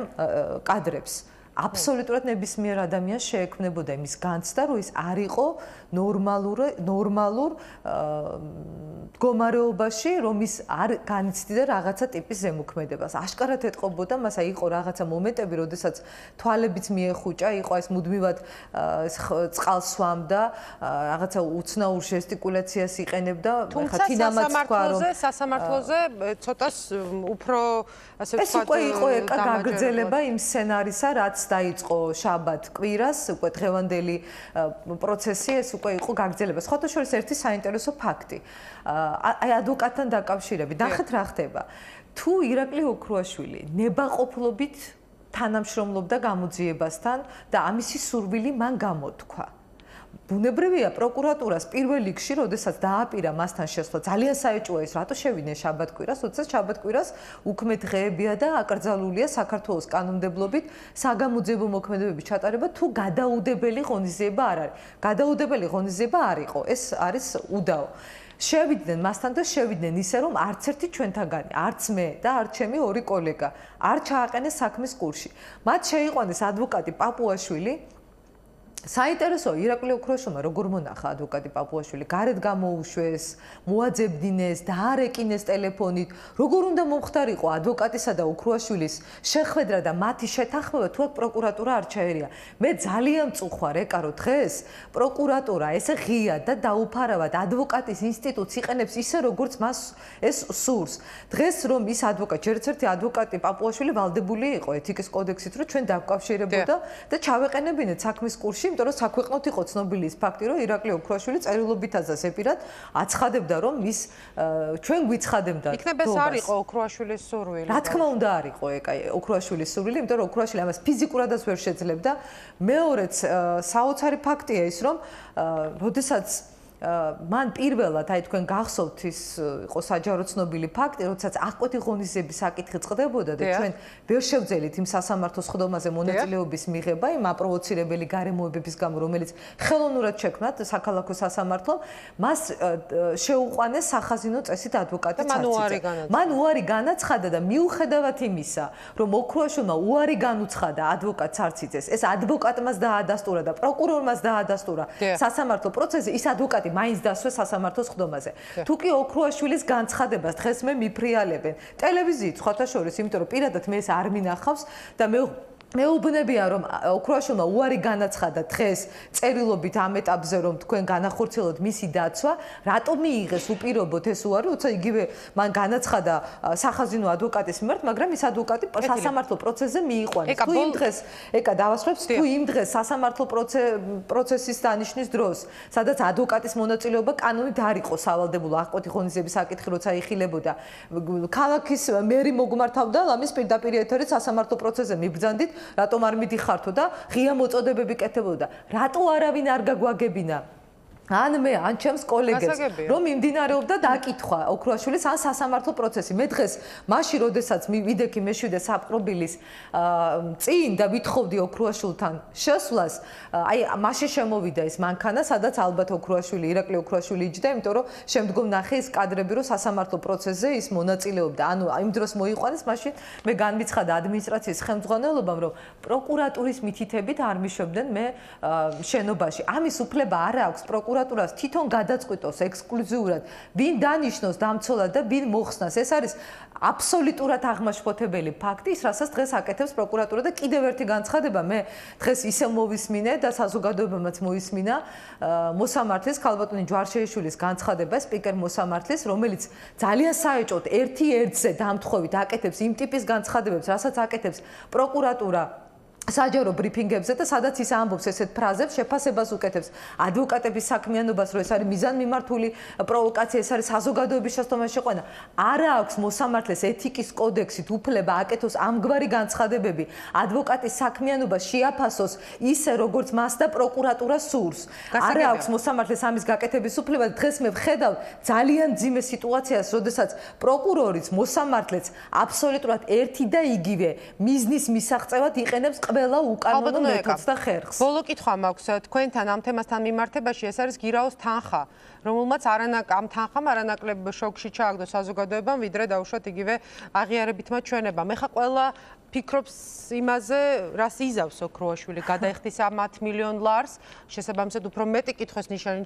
კადრებს, აბსოლუტურად ნებისმიერ ადამიანს შეექმნებოდა იმის განცდა, რომ ის არ იყო ნორმალურ მდგომარეობაში, რომ ის არ განიცდიდა რაღაცა ტიპის ზემოქმედებას. აშკარად ეტყობოდა, მას აი იყო რაღაცა მომენტები, როდესაც თვალებიც მიეხუჭა, იყო ეს მუდმივად წყალს სვამდა, რაღაცა უცნაურ ჟესტიკულაციას იყენებდა, თუმცა სასამართლოზე ცოტას უფრო ასე ვთქვათ, ეს უკვე იყო ეკა გაგრძელება იმ სცენარისა, რაც დაიწყო შაბათ კვირას, უკვე დღევანდელი პროცესი, ეს უკვე იყო გაგრძელება. სხვათა შორის ერთი საინტერესო ფაქტი. აი ადვოკატთან დაკავშირებით, ნახეთ რა ხდება. თუ ირაკლი ოქრუაშვილი ნებაყოფლობით თანამშრომლობდა გამოძიებასთან და ამისი სურვილი მან გამოთქვა. ბუნებრივია პროკურატურას პირველ რიგში, როდესაც დააპირა მასთან შესვლა, ძალიან საეჭვოა ის, რატო შევიდნენ შაბათ-კვირას, როდესაც შაბათ-კვირას უქმე დღეებია და აკრძალულია საქართველოს კანონმდებლობით საგამოძიებო მოქმედებების ჩატარება, თუ გადაუდებელი ღონისძიება არ არის. გადაუდებელი ღონისძიება არ იყო, ეს არის უდაო. შევიდნენ მასთან და შევიდნენ ისე, რომ არც ერთი ჩვენთაგანი, არც მე და არც ჩემი ორი კოლეგა არ ჩააყენეს საქმის კურსში. მათ შეიყვანეს ადვოკატი პაპუაშვილი. საინტერესოა ირაკლი ოქრუაშვილმა როგორ მონახა ადვოკატი პაპუაშვილი, გარეთ გამოუშვეს, მოაძებდინეს, დაარეკინეს ტელეფონით, როგორ უნდა მომხდარიყო ადვოკატისა და ოქრუაშვილის შეხვედრა და მათი შეთანხმება, თუ აქ პროკურატურა არ ჩაერია. მე ძალიან მწუხვარ ეკა, რომ დღეს პროკურატურა ესე ღიად და დაუფარავად ადვოკატის ინსტიტუტს იყენებს ისე, როგორც მას ეს სურს. დღეს რომ ის ადვოკატი, ერთ-ერთი ადვოკატი პაპუაშვილი ვალდებული იყო ეთიკის კოდექსით, რომ ჩვენ დავკავშირებოდა და ჩავეყენებინეთ საქმის კურსში, იმიტომ რომ საქვეყნოთ იყო ცნობილი ის ფაქტი, რომ ირაკლი ოქრუაშვილი წერილობითაც ზეპირად აცხადებდა, რომ ის ჩვენ გვიცხადებდა. იქნებ ეს არ იყო ოქრუაშვილის სურვილი. რა თქმა უნდა არ იყო ეკა ოქრუაშვილის სურვილი, იმიტომ რომ ოქრუაშვილი ამას ფიზიკურადაც ვერ შეძლებდა. მეორეც საოცარი ფაქტია ის, რომ როდესაც მან პირველად აი თქვენ გახსოვთ ის იყო საჯარო ცნობილი ფაქტი, როდესაც აღკვეთი ღონისძიების საკითხი წყდებოდა და ჩვენ ვერ შევძელით იმ სასამართლოს ხდომაზე მონაწილეობის მიღება იმ აპროვოცირებელი გარემოებების გამო, რომელიც ხელოვნურად შექმნათ საქართველოს სასამართლომ, მას შეუყვანეს სახაზინო წესით ადვოკატი ცარციძე. მან უარი განაცხადა და მიუხედავად იმისა, რომ ოქრუაშვილმა უარი განუცხადა ადვოკატ ცარციძეს, ეს ადვოკატმაც დაადასტურა და პროკურორმაც დაადასტურა სასამართლო პროცესზე, ის ადვოკატი მაინც დასვეს სასამართლოს ხდომაზე. თუ კი ოქრუაშვილის განცხადებას დღეს მე მიფრიალებენ ტელევიზიით, სხვათა შორის, იმიტომ რომ პირადად მე ეს არ მინახავს და მეუბნებია რომ ოქრუაშვილმა უარი განაცხადა დღეს წერილობით ამ ეტაპზე რომ თქვენ განახორციელოთ მისი დაცვა, რატომ მიიღეს უპირობოდ ეს უარი, როცა იგივე მან განაცხადა სახაზინო ადვოკატის მიმართ, მაგრამ ის ადვოკატი სასამართლო პროცესზე მიიყვანეს. თუ იმ დღეს ეკა დავასრულებს, თუ იმ დღეს სასამართლო პროცესის დანიშნის დროს, სადაც ადვოკატის მონაწილეობა კანონით არ იყო სავალდებულო აღკვეთი ღონისძიების საკითხი, როცა იხილებოდა, ქალაქის მერი მოგმართავდა ლამის პირდაპირ ეთერით სასამართლო პროცესზე მიბრძანდით, რატომ არ მიდიხართო და ღია მოწოდებები კეთებოდა. რატო არავინ არ გაგვაგებინა? ან მე, ან ჩემს კოლეგებს, რომ მიმდინარეობდა დაკითხვა ოქრუაშვილის ან სასამართლო პროცესი. მე დღეს მაშინ, როდესაც მივიდექი მეშვიდე საპყრობილის წინ და ვითხოვდი ოქრუაშვილთან შესვლას, აი მაშინ შემოვიდა ეს მანქანა, სადაც ალბათ ოქრუაშვილი, ირაკლი ოქრუაშვილი იჯდა, იმიტომ რომ შემდგომ ნახე ის კადრები, რომ სასამართლო პროცესზე ის მონაწილეობდა. ანუ იმ დროს მოიყვანეს, მაშინ მე განმიცხადა ადმინისტრაციის ხელმძღვანელობამ, რომ პროკურატურის მითითებით არ მიშვებდნენ მე შენობაში. ამის უფლება არ აქვს პროკურატურას თვითონ გადაწყვიტოს ექსკლუზიურად, ვინ დანიშნოს დამცველად და ვინ მოხსნას. ეს არის აბსოლუტურად აღმაშფოთებელი ფაქტი, რასაც დღეს აკეთებს პროკურატურა და კიდევ ერთი განცხადება, მე დღეს ისე მოვისმინე და საზოგადოებამაც მოისმინა მოსამართლის ქალბატონი ჯვარშეიშვილის განცხადება, სპიკერ მოსამართლის, რომელიც ძალიან საეჭვოდ ერთი ერთზე დამთხოვით აკეთებს იმ ტიპის განცხადებებს, რასაც აკეთებს პროკურატურა საჯარო ბრიფინგებზე და სადაც ის ამბობს ესეთ ფრაზებს, შეფასებას უკეთებს ადვოკატების საქმიანობას, რომ ეს არის მიზანმიმართული პროვოკაცია, ეს არის საზოგადოების შესაბამისად შეყვანა. არა აქვს მოსამართლეს ეთიკის კოდექსით უფლება აკეთოს ამგვარი განცხადებები, ადვოკატის საქმიანობას შეაფასოს ისე, როგორც მას და პროკურატურა სურს. არა აქვს მოსამართლეს ამის გაკეთების უფლება. დღეს მე ვხედავ ძალიან ძიმე სიტუაციას, როდესაც პროკურორიც, მოსამართლეც აბსოლუტურად ერთი და იგივე მიზნის მისაღწევად იყენებს ყველა უკანონო მეთოდს და ხერხს. ბოლო კითხვა მაქვს თქვენთან ამ თემასთან მიმართებაში, ეს არის გირაოს თანხა, რომელმაც ამ თანხამ არანაკლებ შოკში ჩააგდო საზოგადოებამ, ვიდრე დაუშვათ იგივე აღიარებითმა ჩვენებამ. ეხლა ყველა ფიქრობს იმაზე, რას იზავს ოქროაშვილი, გადაიხდის ამ 10 მილიონ ლარს, შესაბამისად უფრო მეტი კითხვის ნიშანი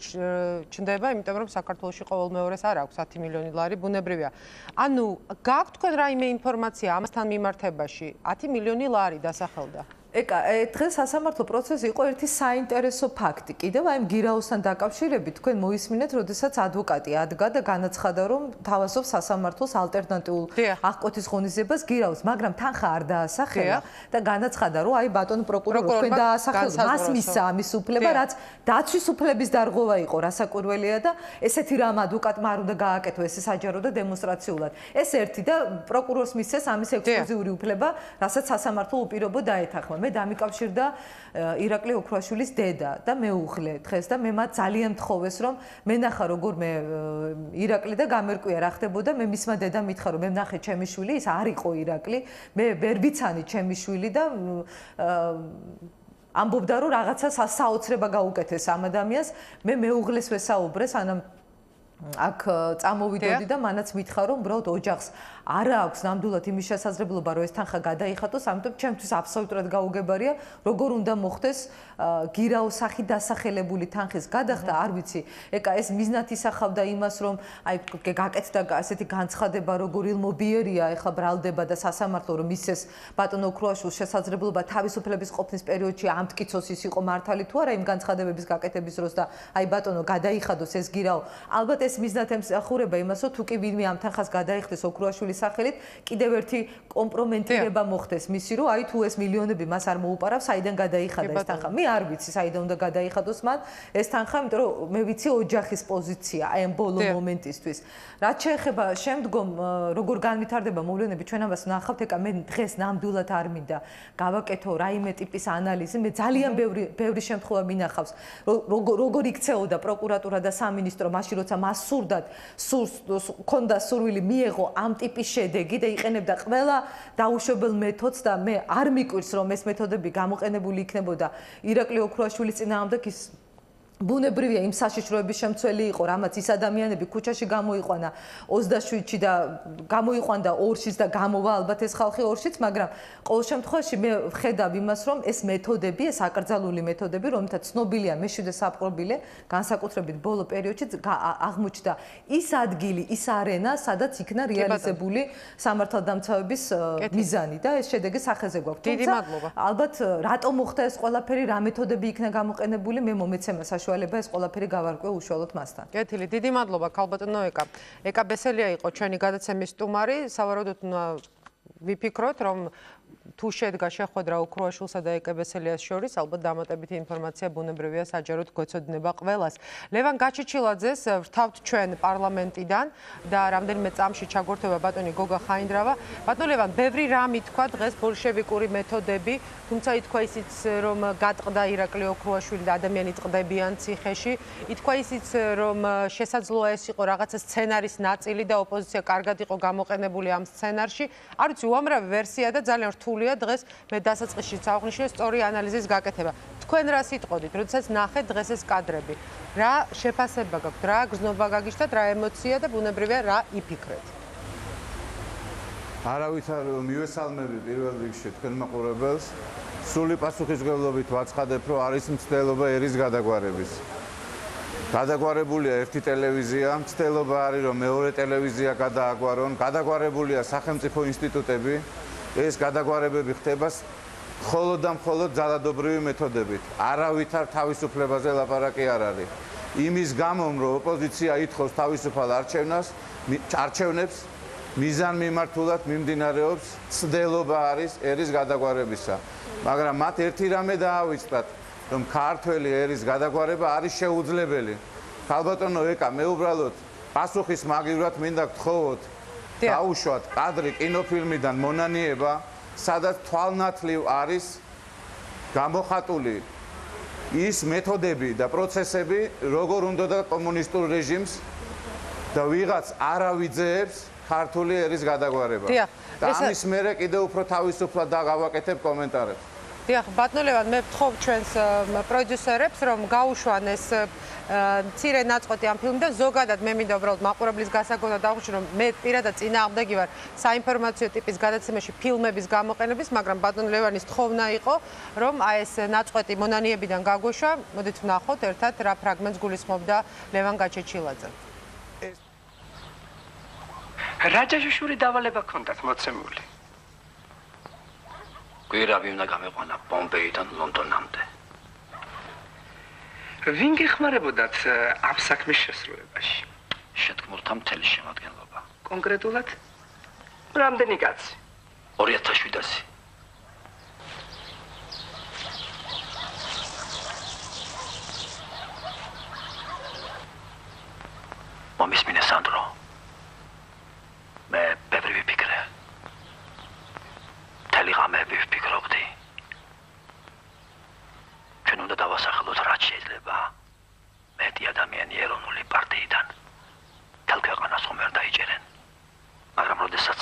ჩნდება, იმიტომ რომ საქართველოში ყოველ მეორეს არ აქვს 10 მილიონი ლარი, ბუნებრივია. ანუ გაქვთ თქვენ რაიმე ინფორმაცია ამასთან მიმართებაში? 10 მილიონი ლარი დასახელდა. ეკა, დღეს სასამართლო პროცესი იყო ერთი საინტერესო ფაქტი. კიდევ აი გირაოსთან დაკავშირებით თქვენ მოისმინეთ, როდესაც ადვოკატი ადგა და განაცხადა, რომ თავაზობს სასამართლოს ალტერნატიულ აღკვეთის ღონისძიებას გირაოს, მაგრამ თანხა არ დაასახელა და განაცხადა, რომ აი ბატონო პროკურორო, თქვენ დაასახელა, მას მისცა ამის უფლება, რაც დაცვის უფლების დარღვევა იყო, რასაკვირველია და ესეთი რამ ადვოკატმა არ უნდა გააკეთო, ესე საჯარო და დემონსტრაციულად. ეს ერთი და პროკურორს მისცეს ამის ექსკლუზიური უფლება, რასაც სასამართლო უპირობო დაეთანხმა. მე დამიკავშირდა ირაკლი ოქროაშვილის დედა და მეუღლე დღეს და მე მათ ძალიან მთხოვეს რომ მენახა როგორ მე ირაკლი და გამერკვია რა ხდებოდა მე მისმა დედამ მითხრა რომ მე ვნახე ჩემი შვილი ის არ იყო ირაკლი მე ვერ ვიცანი ჩემი შვილი და ამბობდა რომ რაღაცა საოცრება გაუკეთეს ამ ადამიანს მე მეუღლეს ვესაუბრე სანამ აქ წამოვიდოდი და მანაც მითხრა რომ უბრალოდ ოჯახს არ აქვს ნამდვილად იმის შესაძლებლობა რომ ეს თანხა გადაიხადოს, ამიტომ ჩემთვის აბსოლუტურად გაუგებარია როგორ უნდა მოხდეს გირაოს სახით დასახელებული თანხის გადახდა, არ ვიცი. ეკა ეს მიზნად ისახავდა იმას რომ აი გაკეთდა ასეთი განცხადება როგორ ილმობიერია, ეხლა ბრალდება და სასამართლო რომ მისცეს ბატონ ოქროაშვილს შესაძლებლობა თავისუფლების ყოფნის პერიოდში ამტკიცოს ის იყო მართალი თუ არა იმ განცხადებების გაკეთების დროს და აი ბატონო გადაიხადოს ეს გირაო. ალბათ ეს მიზნად ემსახურება იმას რომ თუ კი ვინმე ამ თანხას გადაიხდეს ოქროაშვილის სახელით კიდევ ერთი კომპრომენტირება მოხდეს მისი რომ აი თუ ეს მილიონები მას არ მოუპარავს საიდან გადაიხადა ეს თანხა მე არ ვიცი საიდან უნდა გადაიხადოს მან ეს თანხა იმიტომ რომ მე ვიცი ოჯახის პოზიცია აი ამ ბოლო მომენტისთვის რაც შეეხება შემდგომ როგორ განვითარდება მოვლენები ჩვენ ამას ვნახავთ ეკა მე დღეს ნამდვილად არ მინდა გავაკეთო რაიმე ტიპის ანალიზი მე ძალიან ბევრი შემთხვევა მინახავს როგორ იქცეოდა პროკურატურა და სამინისტრო მაშინ როცა მას სურდათ ქონდა სურვილი მიეღო ამ ტიპის შედეგი და იყენებდა ყველა დაუშვებელ მეთოდს და მე არ მიკვირს რომ ეს მეთოდები გამოყენებული იქნებოდა ირაკლი ოქროაშვილის წინააღმდეგ ის ბუნებრივია იმ საშიშროების შემცველი იყო რამაც ის ადამიანები ქუჩაში გამოიყვანა 27-ში და გამოიყვანდა ორშიც და გამოვა ალბათ ეს ხალხი ორშიც მაგრამ ყოველ შემთხვევაში მე ვხედავ იმას რომ ეს მეთოდები ეს აკრძალული მეთოდები რომელთა ცნობილია მეშვიდე საპყრობილე განსაკუთრებით ბოლო პერიოდში აღმოჩნდა ის ადგილი ის არენა სადაც იქნა რეალიზებული სამართალდამცავების მიზანი და ეს შედეგი სახეზე გვაქვს თუმცა ალბათ რატომ მოხდა ეს ყველაფერი რა მეთოდები იქნა გამოყენებული მე მომეცემა ეს ყველაფერი გავარკვე უშუალოდ მასთან. კეთილი, დიდი მადლობა ქალბატონო ეკა. ეკა ბესელია იყო ჩვენი გადაცემის სტუმარი. სავარაუდოდ ვიფიქროთ რომ თუ შედგა შეხვედრა ოქროაშვილსა და ეკა ბესელიას შორის, ალბათ დამატებითი ინფორმაცია ბუნებრივია საჯაროდ გვეცოდინება ყველას. ლევან გაჩიჩილაძეს ვრთავთ ჩვენ პარლამენტიდან და რამდენიმე წამში ჩაგვერთვება ბატონი გოგა ხაინდრავა. ბატონო ლევან, ბევრი რამ ითქვა დღეს ბოლშევიკური მეთოდები, თუმცა ითქვა ისიც რომ გატყდა ირაკლი ოქროაშვილი და ადამიანი ტყდებიან ციხეში. ითქვა ისიც რომ შესაძლოა ეს იყო რაღაცა სცენარის ნაწილი და ოპოზიცია კარგად იყო გამოყენებული ამ სცენარში. არ ვიცი, უამრავი ვერსია და ძალიან რთულია დღეს მე დასაწყისში წავღნიშნე სწორი ანალიზის გაკეთება. თქვენ რა სიტყოდით, როდესაც ნახეთ დღეს ეს კადრები? რა შეფასება გაქვთ, რა გრძნობა გაგიჩნდათ, რა ემოცია და ბუნებრივია რა იფიქრეთ? არავითარ მივესალმები პირველ რიგში თქვენ მაყურებელს. სრული პასუხისმგებლობით ვაცხადებ, რომ არის მცდელობა ერის გადაგვარების. გადაგვარებულია ერთი ტელევიზია, მცდელობა არის რომ მეორე ტელევიზია გადააგვარონ, გადაგვარებულია სახელმწიფო ინსტიტუტები. ეს გადაგვარებები ხდება მხოლოდ და მხოლოდ ძალადობრივი მეთოდებით. არავითარ თავისუფლებაზე ლაპარაკი არ არის. იმის გამო, რომ ოპოზიცია ითხოვს თავისუფალ არჩევნებს, მიზანმიმართულად მიმდინარეობს ცდელობა არის ერის გადაგვარებისა. მაგრამ მათ ერთი რამე დაავიწყდათ, რომ ქართველი ერის გადაგვარება არის შეუძლებელი. ქალბატონო ეკა, მე უბრალოდ პასუხის მაგივრად მინდა გთხოვოთ დაუშვათ კადრი კინოფილმიდან მონანიება, სადაც თვალნათლივ არის გამოხატული ის მეთოდები და პროცესები, როგორ უნდოდა კომუნისტურ რეჟიმს და ვიღაც არავიძეებს ქართული ერის გადაგვარება. და ამის მერე კიდევ უფრო თავისუფლად დავაკეთებ კომენტარებს. დიახ, ბატონო ლევან, მე ვთხოვ ჩვენს პროდიუსერებს, რომ გაუშვან ეს მცირე ნაწყვეტი ამ ფილმიდან. ზოგადად მე მინდა უბრალოდ მაყურებლის გასაგონად დავუშვი, რომ მე პირადად წინააღმდეგი ვარ საინფორმაციო ტიპის გადაცემაში ფილმების გამოყენების, მაგრამ ბატონ ლევანის თხოვნა იყო, რომ აი ეს ნაწყვეტი მონანიებიდან გაგვეშვა. მოდით ვნახოთ ერთად რა ფრაგმენტს გულისხმობდა ლევან გაჩეჩილაძე. რაჯაშუშური დავალება ქონდათ მოცემული. გვირავი უნდა გამეყვანა ბომბეიდან ლონდონამდე. ვინ გეხმარებოდათ ამ საქმის შესრულებაში? შეთქმულთა მთელი შემადგენლობა. კონკრეტულად? რამდენი კაცი? 2700. მომისმინე სანდრო. მე ბევრი ვიფიქრე. მთელი ღამეები ვფიქრობდი. ჩვენ უნდა დავასახელოთ რაც შეიძლება. მეტი ადამიანი ეროვნული პარტიიდან მთელ ქვეყანას ხომ ვერ დაიჭერენ. მაგრამ როდესაც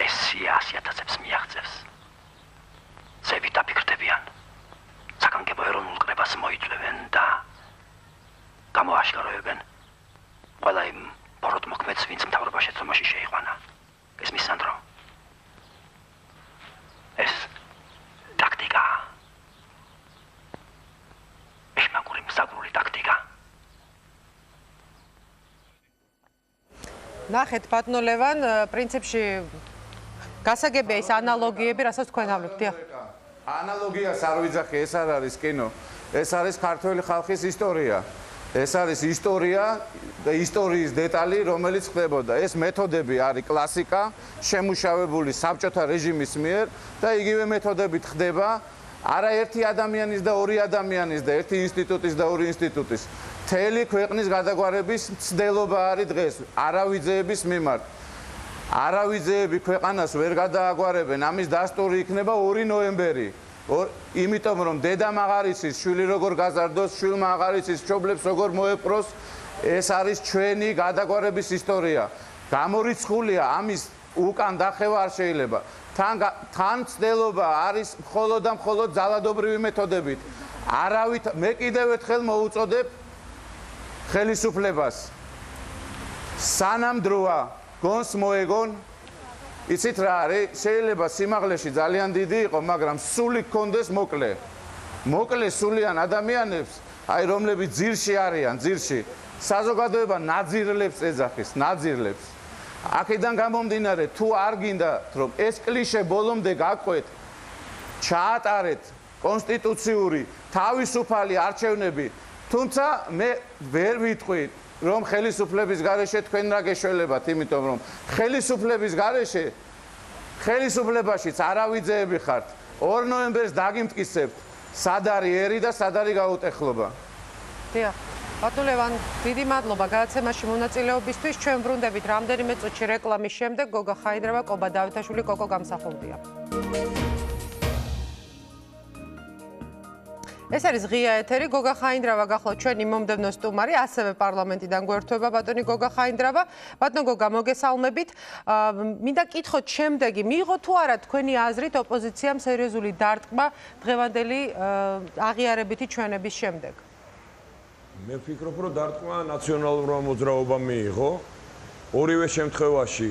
ეს 100,000-ს მიაღწევს, ზევი დაფიქრდებიან. საკანკებო ეროვნულ კრებას მოიწვევენ და გამოაშკარავენ ყველა იმ ბოროტ მოქმედს, ვინც მთავრობა შეცდომაში შეიყვანა. გესმის სანდრო? ეს ტაქტიკა. ეშმაკური მსაგრული ტაქტიკა. ნახეთ ბატონო ლევან, პრინციპში გასაგებია ის ანალოგიები, რასაც თქვენ ავლებთ. დიახ. ანალოგიას არ ვიძახი, ეს არ არის კინო. ეს არის ქართველი ხალხის ისტორია. ეს არის ისტორია და ისტორიის დეტალი, რომელიც ხდებოდა. ეს მეთოდები არის კლასიკა, შემუშავებული საბჭოთა რეჟიმის მიერ და იგივე მეთოდებით ხდება არა ერთი ადამიანის და ორი ადამიანის და ერთი ინსტიტუტის და ორი ინსტიტუტის. მთელი ქვეყნის გადაგვარების მცდელობა არის დღეს არავიძეების მიმართ. არავიძეები ქვეყანას ვერ გადააგვარებენ, ამის დასტური იქნება 2 ნოემბერი. იმიტომ რომ დედამ აღარ იცის შვილი როგორ გაზარდოს, შვილმა აღარ იცის მშობლებს როგორ მოეპყროს, ეს არის ჩვენი გადაგვარების ისტორია. გამორიცხულია ამის უკან დახევა არ შეიძლება. თან ცდელობა არის მხოლოდ და მხოლოდ ძალადობრივი მეთოდებით. არავით მე კიდევ ერთხელ მოუწოდებ ხელისუფლებას. სანამ დროა გონს მოეგონ იცით რა არის? შეიძლება სიმაღლეში ძალიან დიდი იყო, მაგრამ სული გქონდეს მოკლე. მოკლე სულიან ადამიანებს, აი რომლებიც ძირში არიან, ძირში საზოგადოება ნაძირლებს ეძახის, ნაძირლებს. აქედან გამომდინარე, თუ არ გინდათ, რომ ეს კლიშე ბოლომდე გაყვეთ, ჩაატარეთ კონსტიტუციური თავისუფალი არჩევნები, თუმცა მე ვერ ვიტყვი რომ ხელისუფლების გარეშე თქვენ რა გეშველებათ, იმიტომ რომ ხელისუფლების გარეშე ხელისუფლებაშიც არავიძეები ხართ. 2 ნოემბერს დაგიმტკიცებთ, სად არის ერი და სად არის გაუტეხლობა. დიახ. ბატონო ლევან, დიდი მადლობა გადაცემაში მონაწილეობისთვის. ჩვენ ბრუნდებით რამდენიმე წუთში რეკლამის შემდეგ. გოგა ხაინდრავა, კობა დავითაშვილი, კოკო გამსახურდია. ეს არის ღია ეთერი. გოგა ხაინდრავა გახლავთ ჩვენი მომდევნო სტუმარი, ასევე პარლამენტიდან გვერდება ბატონი გოგა ხაინდრავა. ბატონო გოგა, მოგესალმებით. მინდა კითხოთ შემდეგი, მიიღო თუ არა თქვენი აზრით ოპოზიციამ სერიოზული დარტყმა დღევანდელი აღიარებითი ჩვენების შემდეგ? მე ვფიქრობ, რომ დარტყმა ნაციონალურმა მოძრაობამ მიიღო. ორივე შემთხვევაში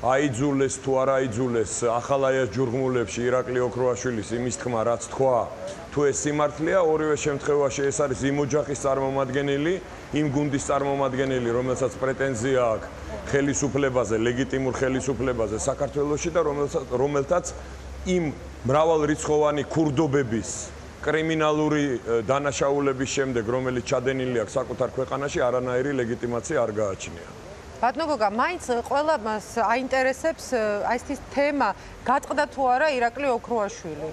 აიძულეს თუ არ აიძულეს ახალაიას ჯურღმულებში ირაკლი ოქროაშვილის იმის თქმა, რაც თქვა, თუ ეს სიმართლეა, ორივე შემთხვევაში ეს არის იმ ოჯახის წარმომადგენელი, იმ გუნდის წარმომადგენელი, რომელსაც პრეტენზია აქვს ხელისუფლებაზე, ლეგიტიმურ ხელისუფლებაზე საქართველოში და რომელთაც იმ მრავალრიცხოვანი ქურდობების კრიმინალური დანაშაულების შემდეგ, რომელიც ჩადენილი აქვს საკუთარ ქვეყანაში, არანაირი ლეგიტიმაცია არ გააჩნია. ბატონო გოგა, მაინც ყველა მას აინტერესებს აი ეს თემა, გატყდა თუ არა ირაკლი ოქროაშვილი.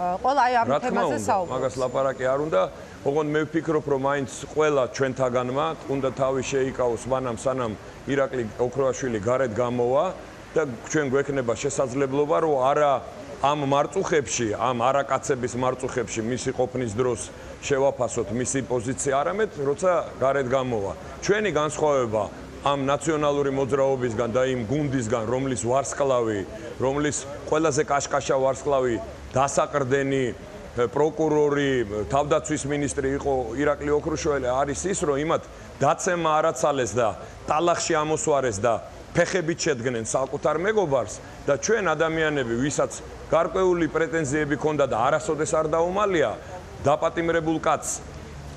ყველა აი ამ თემაზე საუბრობს. მაგას ლაპარაკი არ უნდა. ოღონდ მე ვფიქრობ, რომ მაინც ყველა ჩვენთაგანმა უნდა თავი შეიკავოს სანამ ირაკლი ოქროაშვილი გარეთ გამოვა და ჩვენ გვექნება შესაძლებლობა, რომ არა ამ მარწუხებში, ამ არაკაცების მარწუხებში მისი ყოფნის დროს შევაფასოთ მისი პოზიცია, არამედ როცა გარეთ გამოვა. ჩვენი განსხვავება ამ ნაციონალური მოძრაობისგან და იმ გუნდისგან, რომლის ვარსკვლავი, რომლის ყველაზე კაშკაშა ვარსკვლავი დასაყრდენი პროკურორი, თავდაცვის მინისტრი იყო ირაკლი ოქროშვილი, არის ის, რომ იმათ დაცემა არაცალეს და ტალახში ამოსვარეს და ფეხებით შედგნენ საკუთარ მეგობარს და ჩვენ ადამიანები, ვისაც გარკვეული პრეტენზიები ჰქონდა და არასოდეს არ დაუმალია, დაპატიმრებულ კაცს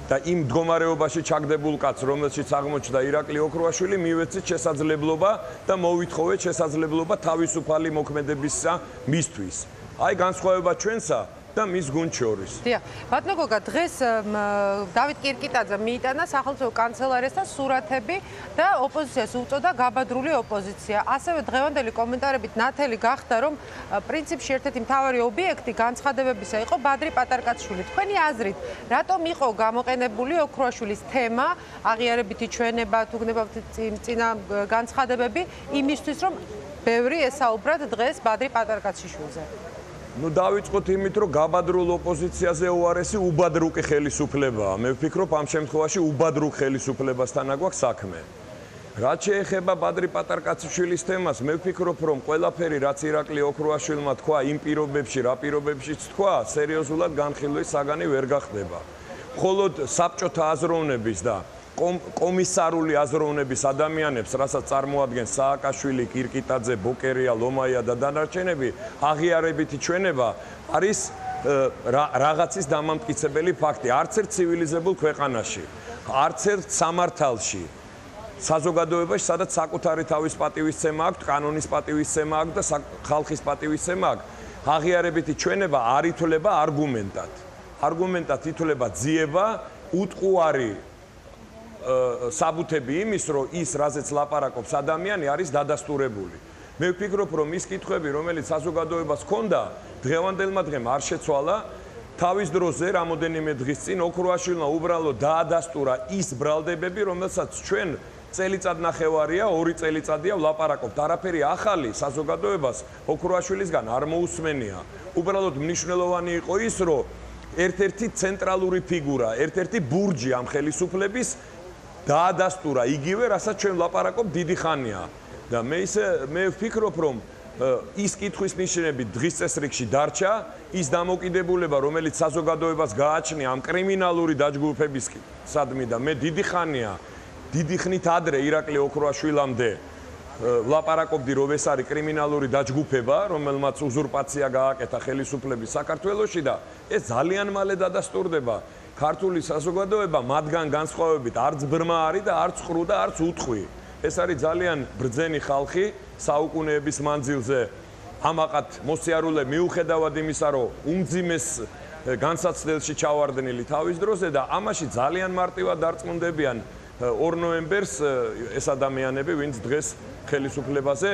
და იმ მდგომარეობაში ჩაგდებულ კაცს, რომელშიც აღმოჩნდა ირაკლი ოქროშვილი, მივეცეთ შესაძლებლობა და მოვითხოვეთ შესაძლებლობა თავისუფალი მოქმედებისა მისთვის. აი განსხვავება ჩვენსა და მის გუნდ შორის. დიახ, ბატონო გოგა, დღეს დავით კირკიტაძე მიიტანა სახელმწიფო კანცელარიასთან სურათები და ოპოზიციას უწოდა გაბადრული ოპოზიცია. ასევე დღევანდელი კომენტარებით ნათელი გახდა, რომ პრინციპში ერთ-ერთი მთავარი ობიექტი განცხადებებისა იყო ბადრი პატარკაცშვილი. თქვენი აზრით, რატომ იყო გამოყენებული ოქროაშვილის თემა, აღიარებითი ჩვენება, თუ გნებავთ წინა განცხადებები იმისთვის, რომ ბევრი ესაუბრათ დღეს ბადრი პატარკაცშვილზე? დავიწყოთ იმით, რომ გაბადრულ ოპოზიციაზე უარესი უბადრუკი ხელისუფლებაა. მე ვფიქრობ, ამ შემთხვევაში უბადრუკ ხელისუფლებასთან აგვაქვს საქმე. რაც შეეხება ბადრი პატარკაციშვილის თემას, მე ვფიქრობ, რომ ყველაფერი, რაც ირაკლი ოქროაშვილმა თქვა, იმ პირობებში, რა პირობებშიც თქვა, სერიოზულად განხილვის საგანი ვერ გახდება. მხოლოდ საბჭოთა აზროვნების და კომისარული აზროვნების ადამიანებს, რასაც წარმოადგენს სააკაშვილი, კირკიტაძე, ბოკერია, ლომაია და დანარჩენები, აღიარებითი ჩვენება არის რაღაცის დამამტკიცებელი ფაქტი. არც ერთ ცივილიზებულ ქვეყანაში, არც ერთ სამართალში, საზოგადოებაში, სადაც საკუთარი თავის პატივისცემა აქვს, კანონის პატივისცემა აქვს და ხალხის პატივისცემა აქვს, აღიარებითი ჩვენება არ ითვლება არგუმენტად. არგუმენტად ითვლება ძიება, უტყუარი საბუთები იმის, რომ ის, რაზეც ლაპარაკობს ადამიანი, არის დადასტურებული. მე ვფიქრობ, რომ ის კითხვები, რომელიც საზოგადოებას ჰქონდა, დღევანდელმა დღემ არ შეცვალა. თავის დროზე, რამოდენიმე დღის წინ, ოქროაშვილმა უბრალოდ დაადასტურა ის ბრალდებები, რომელსაც ჩვენ წელიწად ნახევარია, 2 წელიწადია ვლაპარაკობთ. არაფერი ახალი საზოგადოებას ოქროაშვილისგან არ მოусმენია. უბრალოდ მნიშვნელოვანი იყო ის, რომ ერთ-ერთი ცენტრალური ფიგურა, ერთ-ერთი ბურჯი ამ ხელისუფლების დაადასტურა იგივე, რასაც ჩვენ ვლაპარაკობ დიდი ხანია. და მე ვფიქრობ, რომ ის კითხვის ნიშნები დღის წესრიგში დარჩა, ის დამოკიდებულება, რომელიც საზოგადოებას გააჩნია ამ კრიმინალური დაჯგუფებისადმი და მე დიდი ხანია, დიდი ხნით ადრე ირაკლი ოქროაშვილამდე ვლაპარაკობდი, რომ ეს არის კრიმინალური დაჯგუფება, რომელმაც უზურპაცია გააკეთა ხელისუფლების საქართველოში და ეს ძალიან მალე დადასტურდება. ქართული საზოგადოება მათგან განსხვავებით არც ბრმა არის და არც ყრუ და არც უთხვი. ეს არის ძალიან ბრძენი ხალხი საუკუნეების მანძილზე. ამაყად მოსიარულე მიუხედავად იმისა, რომ უმძიმეს განსაცდელში ჩავარდნილი თავის დროზე და ამაში ძალიან მარტივად დარწმუნდებიან 2 ნოემბერს ეს ადამიანები, ვინც დღეს ხელისუფლებაზე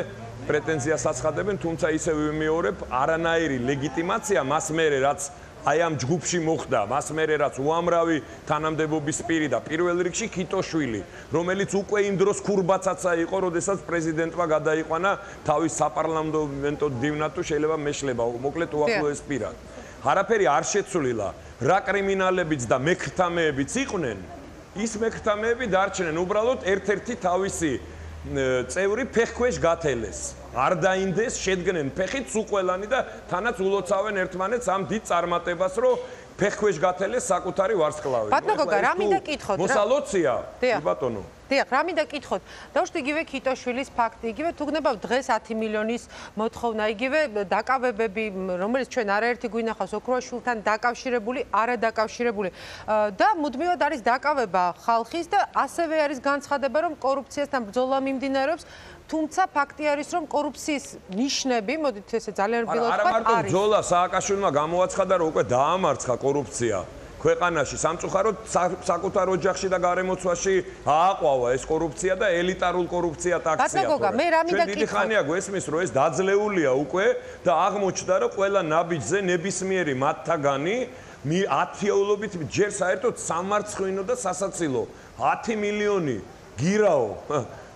პრეტენზიას აცხადებენ, თუმცა ისევ ვიმეორებ, არანაირი ლეგიტიმაცია მას მერე რაც აი ამ ჯგუფში მოხდა, მას მერე რაც უამრავი თანამდებობის პირი და პირველ რიგში ქიტოშვილი, რომელიც უკვე იმ დროს ქურბაცაცა იყო, როდესაც პრეზიდენტმა გადაიყვანა თავის საპარლამენტო დივნად თუ შეიძლება მეშლება, მოკლედ უახლოეს პირად. არაფერი არ შეცვლილა, რა კრიმინალებიც და მექრთამეებიც იყვნენ, ის მექრთამეები დარჩნენ, უბრალოდ ერთ-ერთი თავისი წევრი ფეხქვეშ გათელეს. არ დაინდეს, შედგნენ ფეხით სუყველანი და თანაც ულოცავენ ერთმანეთს ამ დიდ წარმატებას, რომ ფეხქვეშ გათელეს საკუთარი ვარსკვლავი. ბატონო გოგა, რა მინდა კითხოთ? მოსალოცია, ბატონო. დიახ, რა მინდა კითხოთ? დაუშვით იგივე ქიტოშვილის ფაქტი, იგივე თუ გნებავ დღეს 10 მილიონის მოთხოვნა, იგივე დაკავებები, რომელიც ჩვენ არაერთი გვინახავს ოქროაშვილთან დაკავშირებული, არადაკავშირებული და მუდმივად არის დაკავება ხალხის და ასევე არის განცხადება, რომ კორუფციასთან ბრძოლა მიმდინარეობს. თუმცა ფაქტი არის, რომ კორუფციის ნიშნები, მოდით ესე ძალიან რბილად ვთქვათ, არა მარტო ბრძოლა, სააკაშვილმა გამოაცხადა, რომ უკვე დაამარცხა კორუფცია ქვეყანაში, სამწუხაროდ საკუთარ ოჯახში და გარემოცვაში ააყვავა ეს კორუფცია და ელიტარულ კორუფციად აქცია. ბატონო გოგა, მე რა მინდა დიდი ხანია გვესმის, რომ ეს დაძლეულია უკვე და აღმოჩნდა, რომ ყველა ნაბიჯზე ნებისმიერი მათთაგანი 10-ეულობით ჯერ საერთოდ სამარცხვინო და სასაცილო 10 მილიონი გირაო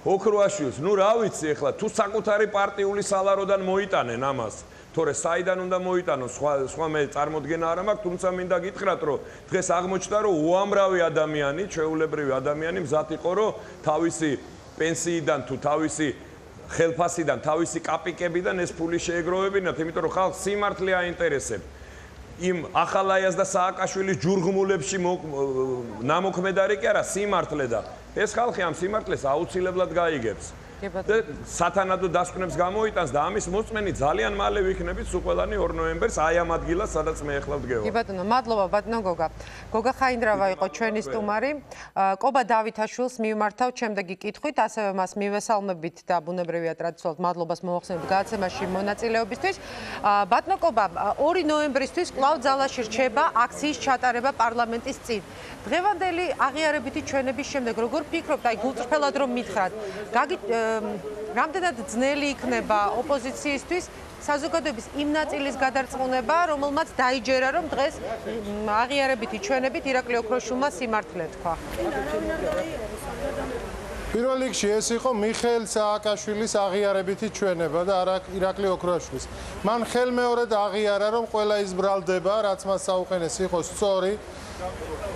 ოქროაშვილს, ნუ რა ვიცი ახლა, თუ საკუთარი პარტიული სალაროდან მოიტანენ ამას, თორე საიდან უნდა მოიტანოს, სხვა მე წარმოდგენა არ მაქვს, თუმცა მინდა გითხრათ, რომ დღეს აღმოჩნდა, რომ უამრავი ადამიანი, ჩვეულებრივი ადამიანი მზად იყო, რომ თავისი პენსიიდან თუ თავისი ხელფასიდან, თავისი კაპიკებიდან ეს ფული შეეგროვებინათ, იმიტომ რომ ხალხს სიმართლე აინტერესებს. იმ ახალაიას და სააკაშვილის ჯურღმულებში ნამოქმედარი კი არა, სიმართლე და ეს ხალხი ამ სიმართლეს აუცილებლად გაიგებს. და სათანადო დასკვნებს გამოიტანს და ამის მოწმენი ძალიან მალე ვიქნებით სულ ყველანი 2 ნოემბერს აი ამ ადგილას, სადაც მე ახლა ვდგევარ. კი ბატონო, მადლობა ბატონო გოგა. გოგა ხაინდრავა იყო ჩვენი სტუმარი. კობა დავითაშვილს მივმართავთ შემდეგი კითხვით, ასევე მას მივესალმებით და ბუნებრივია ტრადიციულად მადლობას მოვახსენებთ გადაცემაში მონაწილეობისთვის. ბატონო კობა, 2 ნოემბრისთვის კვლავ ძალაში რჩება აქციის ჩატარება პარლამენტის წინ. დღევანდელი აღიარებითი ჩვენების შემდეგ როგორ ფიქრობთ, აი გულწრფელად რომ მითხრათ, რამდენად ძნელი იქნება ოპოზიციისთვის საზოგადოების იმ ნაწილის გადარწმუნება, რომელმაც დაიჯერა, რომ დღეს აღიარებითი ჩვენებით ირაკლი ოქროშვილმა სიმართლე თქვა. პირველ რიგში ეს იყო მიხეილ სააკაშვილის აღიარებითი ჩვენება და არა ირაკლი ოქროშვილის. მან ხელმეორედ აღიარა, რომ ყველა ის ბრალდება, რაც მას საუხენეს იყო სწორი.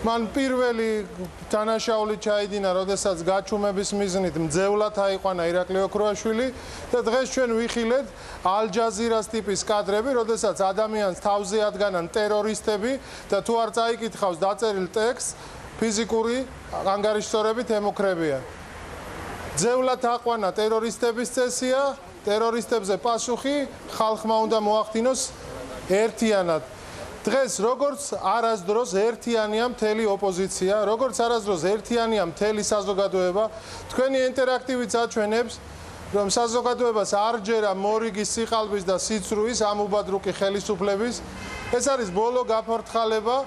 მან პირველი თანაშაული ჩაიდინა, როდესაც გაჩუმების მიზნით მძევლად აიყვანა ირაკლი ოქროაშვილი და დღეს ჩვენ ვიხილეთ ალ-ჯაზირას ტიპის კადრები, როდესაც ადამიანს თავზე ადგენან ტერორისტები და თუ არ წაიკითხავს დაწერილ ტექსტს, ფიზიკური ანგარიშსწორებით ემუქრებიან. მძევლად აყვანა ტერორისტების წესია, ტერორისტებზე პასუხი ხალხმა უნდა მოახდინოს ერთიანად. დღეს როგორც არასდროს ერთიანია მთელი ოპოზიცია, როგორც არასდროს ერთიანია მთელი საზოგადოება, თქვენი ინტერაქტივიც აჩვენებს, რომ საზოგადოებას არ ჯერა მორიგის სიყალბის და სიცრუის ამ უბადრუკი ხელისუფლების. ეს არის ბოლო გაფორთხალება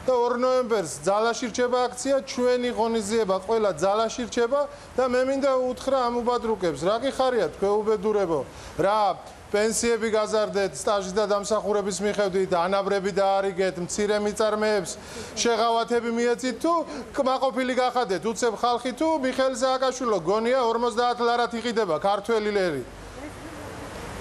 და 2 ნოემბერს ძალაში რჩება აქცია, ჩვენი ღონისძიება ყველა ძალაში რჩება და მე მინდა უთხრა ამ უბადრუკებს, რა გიხარიათ ქვეუბედურებო, რა პენსიები გაზარდეთ, სტაჟის და დამსახურების მიხედვით, ანაბრები დაარიგეთ, მცირე მიწარმეებს შეღავათები მიეცით თუ კმაყოფილი გახადეთ, უცებ ხალხი თუ მიხეილ სააკაშვილო გონია 50 ლარად იყიდება ქართველი ლერი.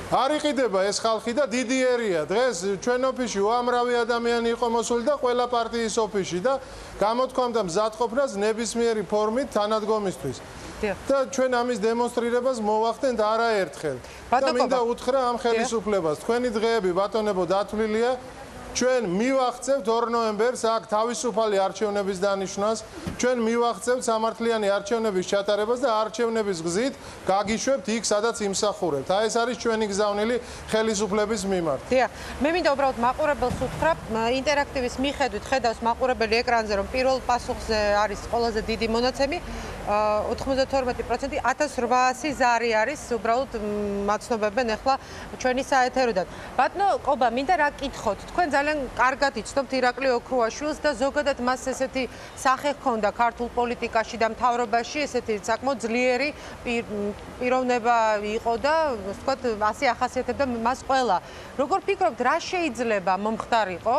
არ იყიდება ეს ხალხი და დიდი ერია. დღეს ჩვენ ოფისში უამრავი ადამიანი იყო მოსული და ყველა პარტიის ოფისში და გამოთქვამდა მზადყოფნას ნებისმიერი ფორმით თანადგომისთვის. და ჩვენ ამის დემონსტრირებას მოვახდენთ არაერთხელ. და მინდა უთხრა ამ ხელისუფლებას, თქვენი დღეები ბატონებო დათვლილია. ჩვენ მივახცევთ 2 ნოემბერს აქ თავისუფალი არჩევნების დანიშვნას, ჩვენ მივახცევთ სამართლიანი არჩევნების ჩატარებას და არჩევნების გზით გაგიშვებთ იქ, სადაც იმსახურებთ. აი ეს არის ჩვენი გზავნილი ხელისუფლების მიმართ. დიახ, მე მინდა უბრალოდ მაყურებელს უთხრა, ინტერაქტივის მიხედვით ხედავს მაყურებელი ეკრანზე, რომ პირველ პასუხზე არის ყველაზე დიდი მონაცემი. 92% 1800 ზარი არის, უბრალოდ მაცნობებენ ახლა ჩვენი საეთეროდან. ბატონო ყობა, მინდა რა კითხოთ, თქვენ ძალიან კარგად იცნობთ ირაკლი ოქროაშვილს და ზოგადად მას ესეთი სახე ჰქონდა ქართულ პოლიტიკაში და მთავრობაში, ესეთი საკმაოდ ძლიერი პიროვნება იყო და ასე ვთქვათ, ასე ახასიათებდა მას ყველა. როგორ ფიქრობთ, რა შეიძლება მომხდარიყო?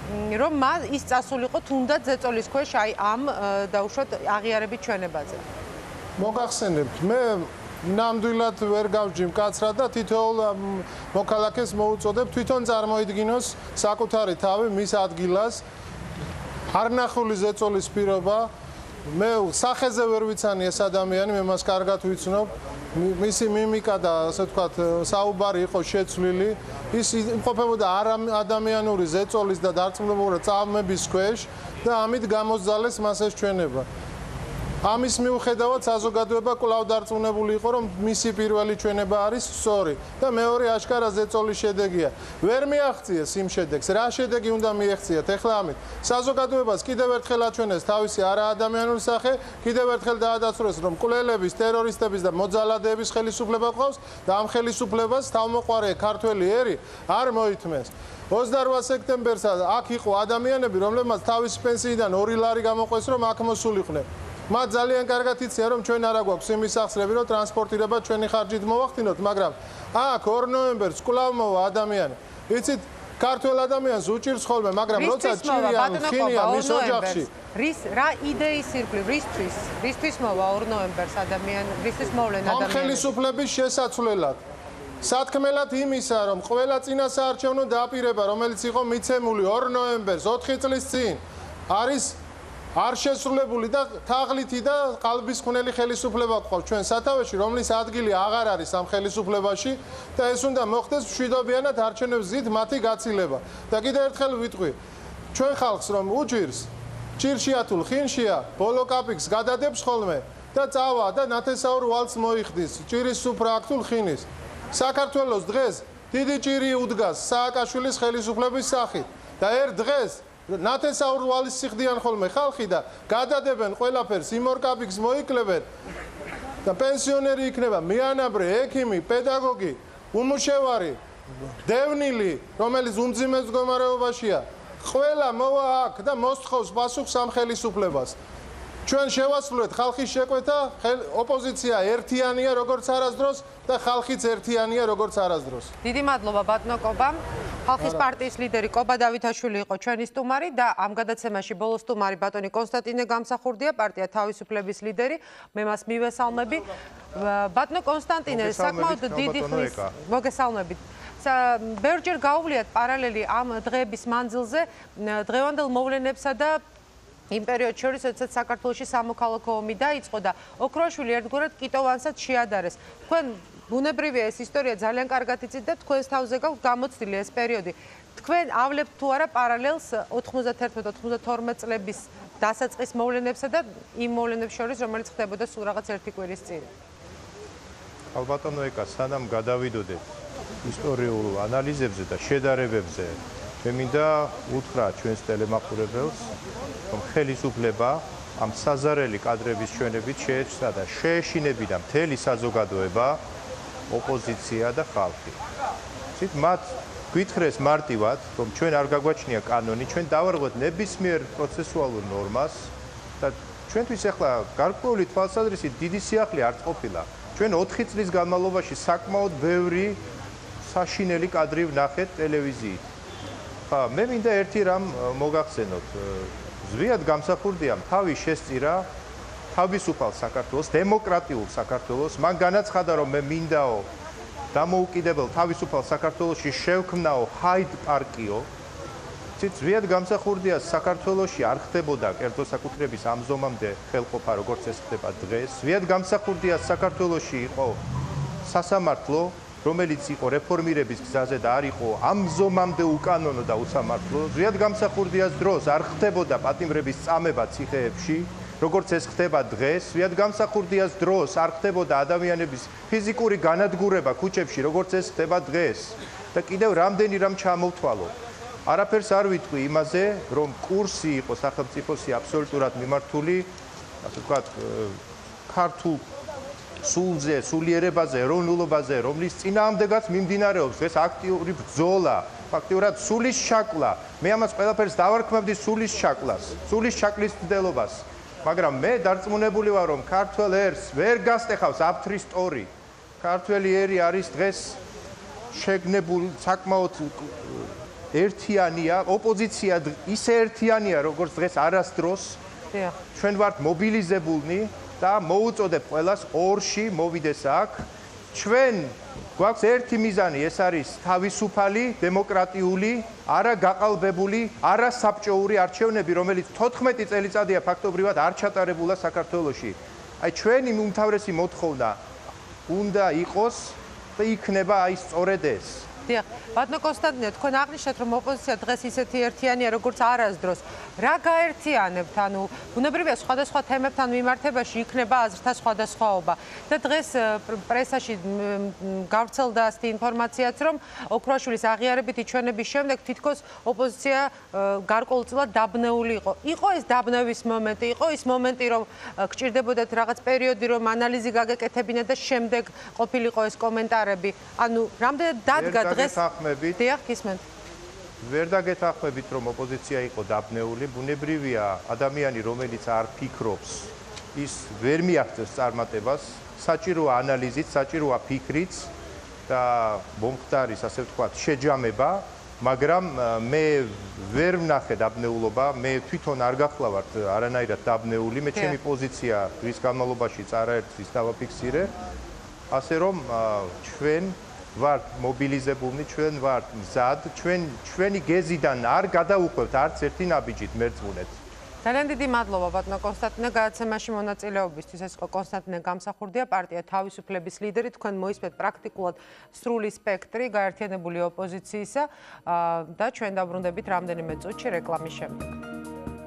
რომ ის წასულიყო თუნდაც ზეწოლის ქვეშ აი ამ დაუშვათ აღიარებით ჩვენებაზე. მოგახსენებთ, მე ნამდვილად ვერ გავჯი მკაცრად და თითოეულ მოქალაქეს მოუწოდებ თვითონ წარმოიდგინოს საკუთარი თავი მის ადგილას. არნახული ზეწოლის პირობა, მე სახეზე ვერ ვიცანი ეს ადამიანი, მე მას კარგად ვიცნობ. მისი მიმიკა და ასე ვთქვათ, საუბარი იყო შეცვლილი. ის იმყოფებოდა არადამიანური ზეწოლის და დარწმუნებული წამების ქვეშ და ამით გამოსძალეს მას ეს ჩვენება. ამის მიუხედავად საზოგადოება კვლავ დარწმუნებული იყო, რომ მისი პირველი ჩვენება არის სწორი და მეორე აშკარა ზეწოლის შედეგია. ვერ მიაღწიეს იმ შედეგს. რა შედეგი უნდა მიეღწიათ? ეხლა ამით საზოგადოებას კიდევ ერთხელ აჩვენეს თავისი არაადამიანური სახე, კიდევ ერთხელ დაადასტურეს, რომ მკვლელების, ტერორისტების და მოძალადეების ხელისუფლება ყავს და ამ ხელისუფლებას თავმოყარე ქართველი ერი არ მოითმეს. 28 სექტემბერს აქ იყო ადამიანები, რომლებმაც თავისი პენსიიდან 2 ლარი გამოყვეს, რომ აქ მოსულიყვნენ. მათ ძალიან კარგად იციან, რომ ჩვენ არა გვაქვს იმის სახსრები, რომ ტრანსპორტირება ჩვენი ხარჯით მოვახდინოთ, მაგრამ აქ 2 ნოემბერს კვლავ მოვა ადამიანი. იცით, ქართველ ადამიანს უჭირს ხოლმე, მაგრამ როცა ჭირიან, ხინიან მის ოჯახში. რა იდეის ირგვლივ, რისთვის მოვა 2 ნოემბერს ადამიანი, რისთვის მოვლენ ადამიანები? ამ ხელისუფლების შესაცვლელად. სათქმელად იმისა, რომ ყველა წინასაარჩევნო დაპირება, რომელიც იყო მიცემული 2 ნოემბერს 4 წლის წინ, არის არ შესრულებული და თაღლითი და ყალბისხმნელი ხელისუფლება გვყავს ჩვენ სათავეში, რომლის ადგილი აღარ არის ამ ხელისუფლებაში და ეს უნდა მოხდეს მშვიდობიანად არჩევნების გზით მათი გაცილება. და კიდევ ერთხელ ვიტყვი, ჩვენ ხალხს რომ უჭირს, ჭირშია თუ ლხინშია, ბოლო კაპიკს გადადებს ხოლმე და წავა და ნათესაურ ვალს მოიხდის, ჭირის სუფრა აქ თუ ლხინის. საქართველოს დღეს დიდი ჭირი უდგას სააკაშვილის ხელისუფლების სახით და ერთ დღეს ნათესაურ ვალის სიხდიან ხოლმე ხალხი და გადადებენ ყველაფერს იმ ორ კაპიკს მოიკლებენ და პენსიონერი იქნება მიანაბრე, ექიმი, პედაგოგი, უმუშევარი, დევნილი, რომელიც უმძიმეს მდგომარეობაშია. ყველა მოვა აქ და მოსთხოვს პასუხს ამ ხელისუფლებას. ჩვენ შევასრულეთ ხალხის შეკვეთა, ოპოზიცია ერთიანია როგორც არასდროს და ხალხიც ერთიანია როგორც არასდროს. დიდი მადლობა ბატონო კობა. ხალხის პარტიის ლიდერი კობა დავითაშვილი იყო ჩვენი სტუმარი და ამ გადაცემაში ბოლო სტუმარი ბატონი კონსტანტინე გამსახურდია, პარტია თავისუფლების ლიდერი. მე მას მივესალმები. ბატონო კონსტანტინე, საკმაოდ დიდი ხნის მოგესალმებით. ბევრჯერ გაუვლიათ პარალელი ამ დღეების მანძილზე დღევანდელ მოვლენებსა და იმ პერიოდში შორის, როდესაც საქართველოში სამოქალაქო ომი დაიწყო და ოქროაშვილი ერთგვარად კიტოვანსაც შეადარეს. თქვენ ბუნებრივია ეს ისტორია ძალიან კარგად იცით და თქვენს თავზე გაქვთ გამოცდილი ეს პერიოდი. თქვენ ავლებთ თუ არა პარალელს 91-92 წლების დასაწყის მოვლენებსა და იმ მოვლენებს შორის, რომელიც ხდებოდა სულ რაღაც ერთი კვირის წინ? ალბათონო ეკა, სანამ გადავიდოდეთ ისტორიულ ანალიზებზე და შედარებებზე, მე მინდა უთხრა ჩვენს ტელემაყურებელს, რომ ხელისუფლება ამ საზარელი კადრების ჩვენებით შეეცდა და შეეშინებიდა მთელი საზოგადოება, ოპოზიცია და ხალხი. ცით მათ გვითხრეს მარტივად, რომ ჩვენ არ გაგვაჩნია კანონი, ჩვენ დავარღვევთ ნებისმიერ პროცესუალურ ნორმას და ჩვენთვის ახლა გარკვეული თვალსაზრისით დიდი სიახლე არ ყოფილა. ჩვენ 4 წლის განმავლობაში საკმაოდ ბევრი საშინელი კადრი ვნახეთ ტელევიზიით. მე მინდა ერთი რამ მოგახსენოთ. ზვიად გამსახურდიამ თავი შესწირა თავისუფალ საქართველოს, დემოკრატიულ საქართველოს. მან განაცხადა, რომ მე მინდაო დამოუკიდებელ თავისუფალ საქართველოში შევქმნაო ჰაიდ პარკიო. ზვიად გამსახურდიას საქართველოში არ ხდებოდა კერძო საკუთრების ამზომამდე ხელყოფა, როგორც ეს ხდება დღეს. ზვიად გამსახურდიას საქართველოში იყო სასამართლო, რომელიც იყო რეფორმირების გზაზე და არ იყო ამზომამდე უკანონო და უსამართლო. ზვიად გამსახურდიას დროს არ ხდებოდა პატიმრების წამება ციხეებში, როგორც ეს ხდება დღეს. ზვიად გამსახურდიას დროს არ ხდებოდა ადამიანების ფიზიკური განადგურება ქუჩებში, როგორც ეს ხდება დღეს. და კიდევ რამდენი რამ ჩამოვთვალო. არაფერს არ ვიტყვი იმაზე, რომ კურსი იყო სახელმწიფოსი აბსოლუტურად მიმართული, ასე ვთქვათ, ქართულ სულზე, სულიერებაზე, ეროვნულობაზე, რომლის წინააღმდეგაც მიმდინარეობს ეს აქტიური ბრძოლა, ფაქტიურად სულის შაკლა. მე ამას ყველაფერს დავარქმევდი სულის შაკლას, სულის შაკლის მცდელობას. მაგრამ მე დარწმუნებული ვარ, რომ ქართველ ერს ვერ გასტეხავს აფთრის ტორი. ქართველი ერი არის დღეს შეგნებული, საკმაოდ ერთიანია, ოპოზიცია ისე ერთიანია, როგორც დღეს არასდროს. ჩვენ ვართ მობილიზებულნი და მოუწოდებ ყველას ორში მოვიდეს აქ. ჩვენ გვაქვს ერთი მიზანი, ეს არის თავისუფალი, დემოკრატიული, არა გაყალბებული, არა საბჭოური არჩევნები, რომელიც 14 წელიწადია ფაქტობრივად არ ჩატარებულა საქართველოში. აი ჩვენი უმთავრესი მოთხოვნა უნდა იყოს და იქნება აი სწორედ ეს. დიახ, ბატონო კონსტანტინე, თქვენ აღნიშნეთ, რომ ოპოზიცია დღეს ისეთი ერთიანია, როგორც არასდროს. რა გაერთიანებთ? ანუ ბუნებრივია სხვადასხვა თემებთან მიმართებაში იქნება აზრთა სხვადასხვაობა. და დღეს პრესაში გავრცელდა ასეთი ინფორმაციაც, რომ ოქროაშვილის აღიარებითი ჩვენების შემდეგ თითქოს ოპოზიცია გარკვეულწილად დაბნეული იყო. იყო ეს დაბნევის მომენტი, იყო ის მომენტი, რომ გჭირდებოდათ რაღაც პერიოდი, რომ ანალიზი გაგეკეთებინათ და შემდეგ ყოფილიყო ეს კომენტარები. ანუ რამდენად დადგა დღეს? დიახ, გისმენთ. ვერ დაგეთანხმებით, რომ ოპოზიცია იყო დაბნეული. ბუნებრივია, ადამიანი, რომელიც არ ფიქრობს, ის ვერ მიაღწევს წარმატებას. საჭიროა ანალიზით, საჭიროა ფიქრიც და მომხდარის, ასე ვთქვათ, შეჯამება, მაგრამ მე ვერ ვნახე დაბნეულობა, მე თვითონ არ გახლავართ არანაირად დაბნეული. მე ჩემი პოზიცია რის განმავლობაშიც არაერთის დავაფიქსირე, ასე რომ ჩვენ ვართ მობილიზებულნი, ჩვენ ვართ მზად, ჩვენი გეზიდან არ გადაუხვევთ არც ერთი ნაბიჯით მერწმუნეთ. ძალიან დიდი მადლობა ბატონო კონსტანტინე გადაცემაში მონაწილეობისთვის. ეს იყო კონსტანტინე გამსახურდია, პარტია თავისუფლების ლიდერი. თქვენ მოისმენთ პრაქტიკულად სრული სპექტრი გაერთიანებული ოპოზიციისა და ჩვენ დაბრუნდებით რამდენიმე წუთში რეკლამის შემდეგ.